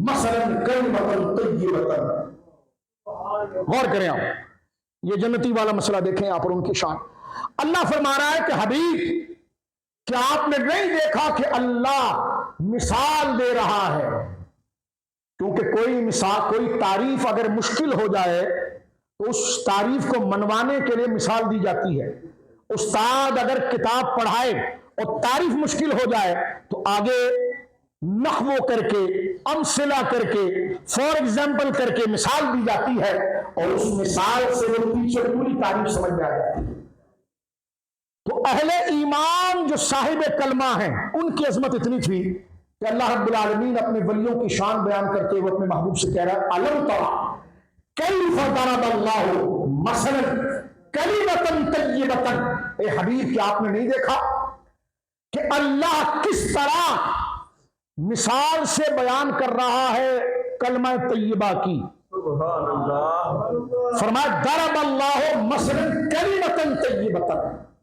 مثلا کلمۃ طیبۃ، غور کریں آپ، یہ جنتی والا مسئلہ دیکھیں آپ اور ان کی شان۔ اللہ فرما رہا ہے کہ حبیب کیا آپ نے نہیں دیکھا کہ اللہ مثال دے رہا ہے، کیونکہ کوئی مثال، کوئی تعریف اگر مشکل ہو جائے تو اس تعریف کو منوانے کے لیے مثال دی جاتی ہے۔ استاد اگر کتاب پڑھائے اور تعریف مشکل ہو جائے تو آگے نحو کر کے، امثلہ کر کے، فار ایگزامپل کر کے مثال دی جاتی ہے، اور اس مثال سے وہ پیچھے پوری تعریف سمجھ میں آ جاتی ہے۔ تو اہل ایمان جو صاحب کلمہ ہیں ان کی عظمت اتنی تھی کہ اللہ رب العالمین اپنے ولیوں کی شان بیان کرتے ہوئے اپنے محبوب سے کہہ رہا ہے الم تری کیف ضرب اللہ مثلا کلمۃ طیبۃ، اے حبیب کیا آپ نے نہیں دیکھا کہ اللہ کس طرح مثال سے بیان کر رہا ہے کلمہ طیبہ کی؟ فرمایا ضرب اللہ مثلا کلمۃ طیبۃ،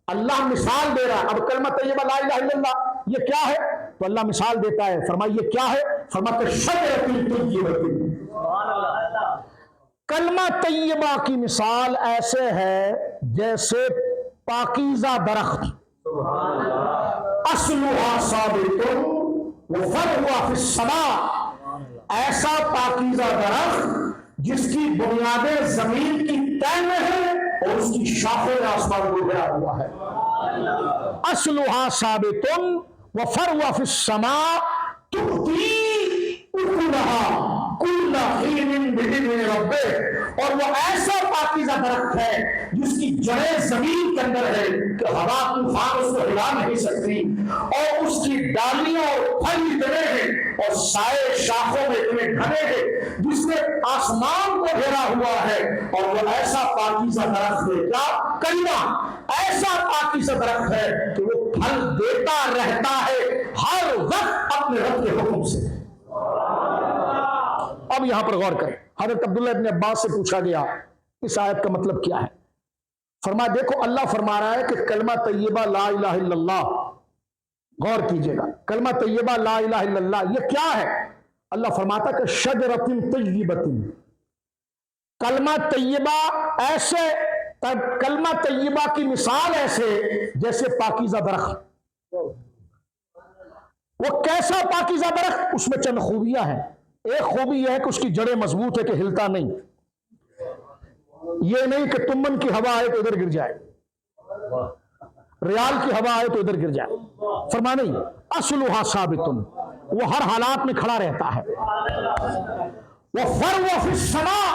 اللہ مثال دے رہا ہے۔ اب کلمہ طیبہ لا الہ الا اللہ یہ کیا ہے؟ تو اللہ مثال دیتا ہے، فرمایا یہ کیا ہے؟ فرمایا شجرۃ طیبۃ، کلمہ طیبہ کی مثال ایسے ہے جیسے پاکیزہ درخت، اصلها ثابت وفرعها فی السماء، ایسا پاکیزہ درخت جس کی بنیادیں زمین کی تہ میں ہیں اور اس کی شاخیں آسمان کو گھیرا ہوا ہے۔ اصلها ثابت وفرعها فی السماء تؤتی اکلها کل حین بإذن ربہ اور وہ ایسا پاکیزہ درخت ہے جس کی جڑیں زمین کے اندر ہے کہ ہوا طوفان اس کو ہلا نہیں سکتی، اور اس کی ڈالیاں اور پھل اتنے ہیں اور سائے شاخوں میں اتنے گھنے ہیں جس میں آسمان کو گھیرا ہوا ہے، اور وہ ایسا پاکیزہ درخت ہے، کیا کلمہ ایسا پاکیزہ درخت ہے کہ وہ پھل دیتا رہتا ہے ہر وقت اپنے رب کے حکم سے۔ اب یہاں پر غور کریں، حضرت عبداللہ ابن عباس سے پوچھا گیا اس آیت کا مطلب کیا ہے؟ فرمایا دیکھو اللہ فرما رہا ہے کہ کلمہ طیبہ لا الہ الا اللہ، غور کیجئے گا، کلمہ طیبہ لا الہ الا اللہ یہ کیا ہے؟ اللہ فرماتا کہ شجرۃ طیبۃ، کلمہ طیبہ ایسے، کلمہ طیبہ کی مثال ایسے جیسے پاکیزہ درخت۔ وہ کیسا پاکیزہ درخت؟ اس میں چند خوبیاں ہیں۔ ایک خوبی یہ ہے کہ اس کی جڑیں مضبوط ہے کہ ہلتا نہیں، یہ نہیں کہ تمن کی ہوا آئے تو ادھر گر جائے، ریال کی ہوا آئے تو ادھر گر جائے، فرما نہیں، اصلھا ثابت، وہ ہر حالات میں کھڑا رہتا ہے۔ وفرع فی السماء،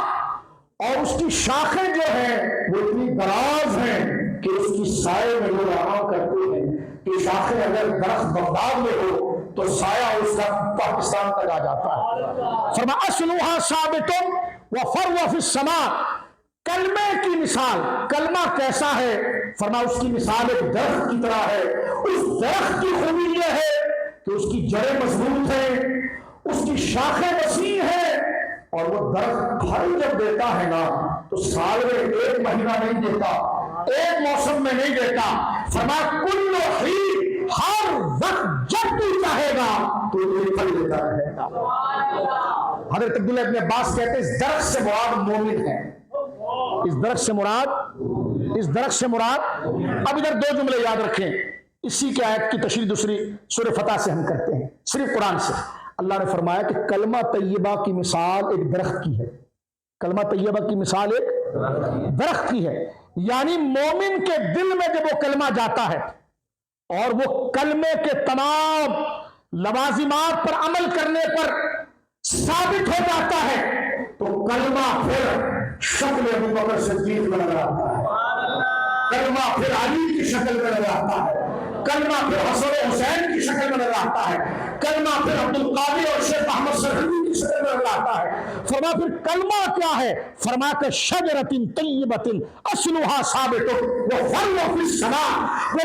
اور اس کی شاخیں جو ہیں وہ اتنی دراز ہیں کہ اس کی سائے میں لوگ آرام کرتے ہیں کہ شاخیں اگر درخت بغداد میں ہو تو سایہ اس کا پاکستان تک آ جاتا ہے۔ فرما اصلھا ثابت وفرع فی السماء، کلمے کی مثال، کلمہ کیسا ہے؟ فرما اس کی مثال ایک درخت کی طرح ہے۔ اس درخت کی خوبی یہ ہے کہ اس کی جڑیں مضبوط ہیں، اس کی شاخیں وسیع ہیں، اور وہ درخت پھل جب دیتا ہے نا تو سال میں ایک مہینہ نہیں دیتا، ایک موسم میں نہیں دیتا، فرمایا کل حین، ہر وقت جب تو چاہے گا تو یہ پھل دیتا رہے گا۔ حضرت عبداللہ ابن عباس کہتے ہیں اس درخت سے مراد مومن ہے، اس درخت سے مراد اب ادھر دو جملے یاد رکھیں، اسی کی آیت کی تشریح دوسری سورہ فتح سے ہم کرتے ہیں، صرف قرآن سے۔ اللہ نے فرمایا کہ کلمہ طیبہ کی مثال ایک درخت کی ہے، کلمہ طیبہ کی مثال ایک درخت کی ہے، یعنی مومن کے دل میں جب وہ کلمہ جاتا ہے اور وہ کلمے کے تمام لوازمات پر عمل کرنے پر ثابت ہو جاتا ہے تو کلمہ پھر شکل ابو بکر صدیق میں نظر آتا ہے، کلمہ پھر علی کی شکل میں نظر آتا ہے، کلمہ پھر حسن و حسین کی شکل میں نظر آتا ہے، کلمہ پھر عبد القادر اور شیخ احمد سرحدی کی شکل میں نظر آتا ہے۔ فرما پھر کلمہ کیا ہے؟ فرما کہ شجرۃ طیبۃ اصلھا ثابت وفرع فی السماء،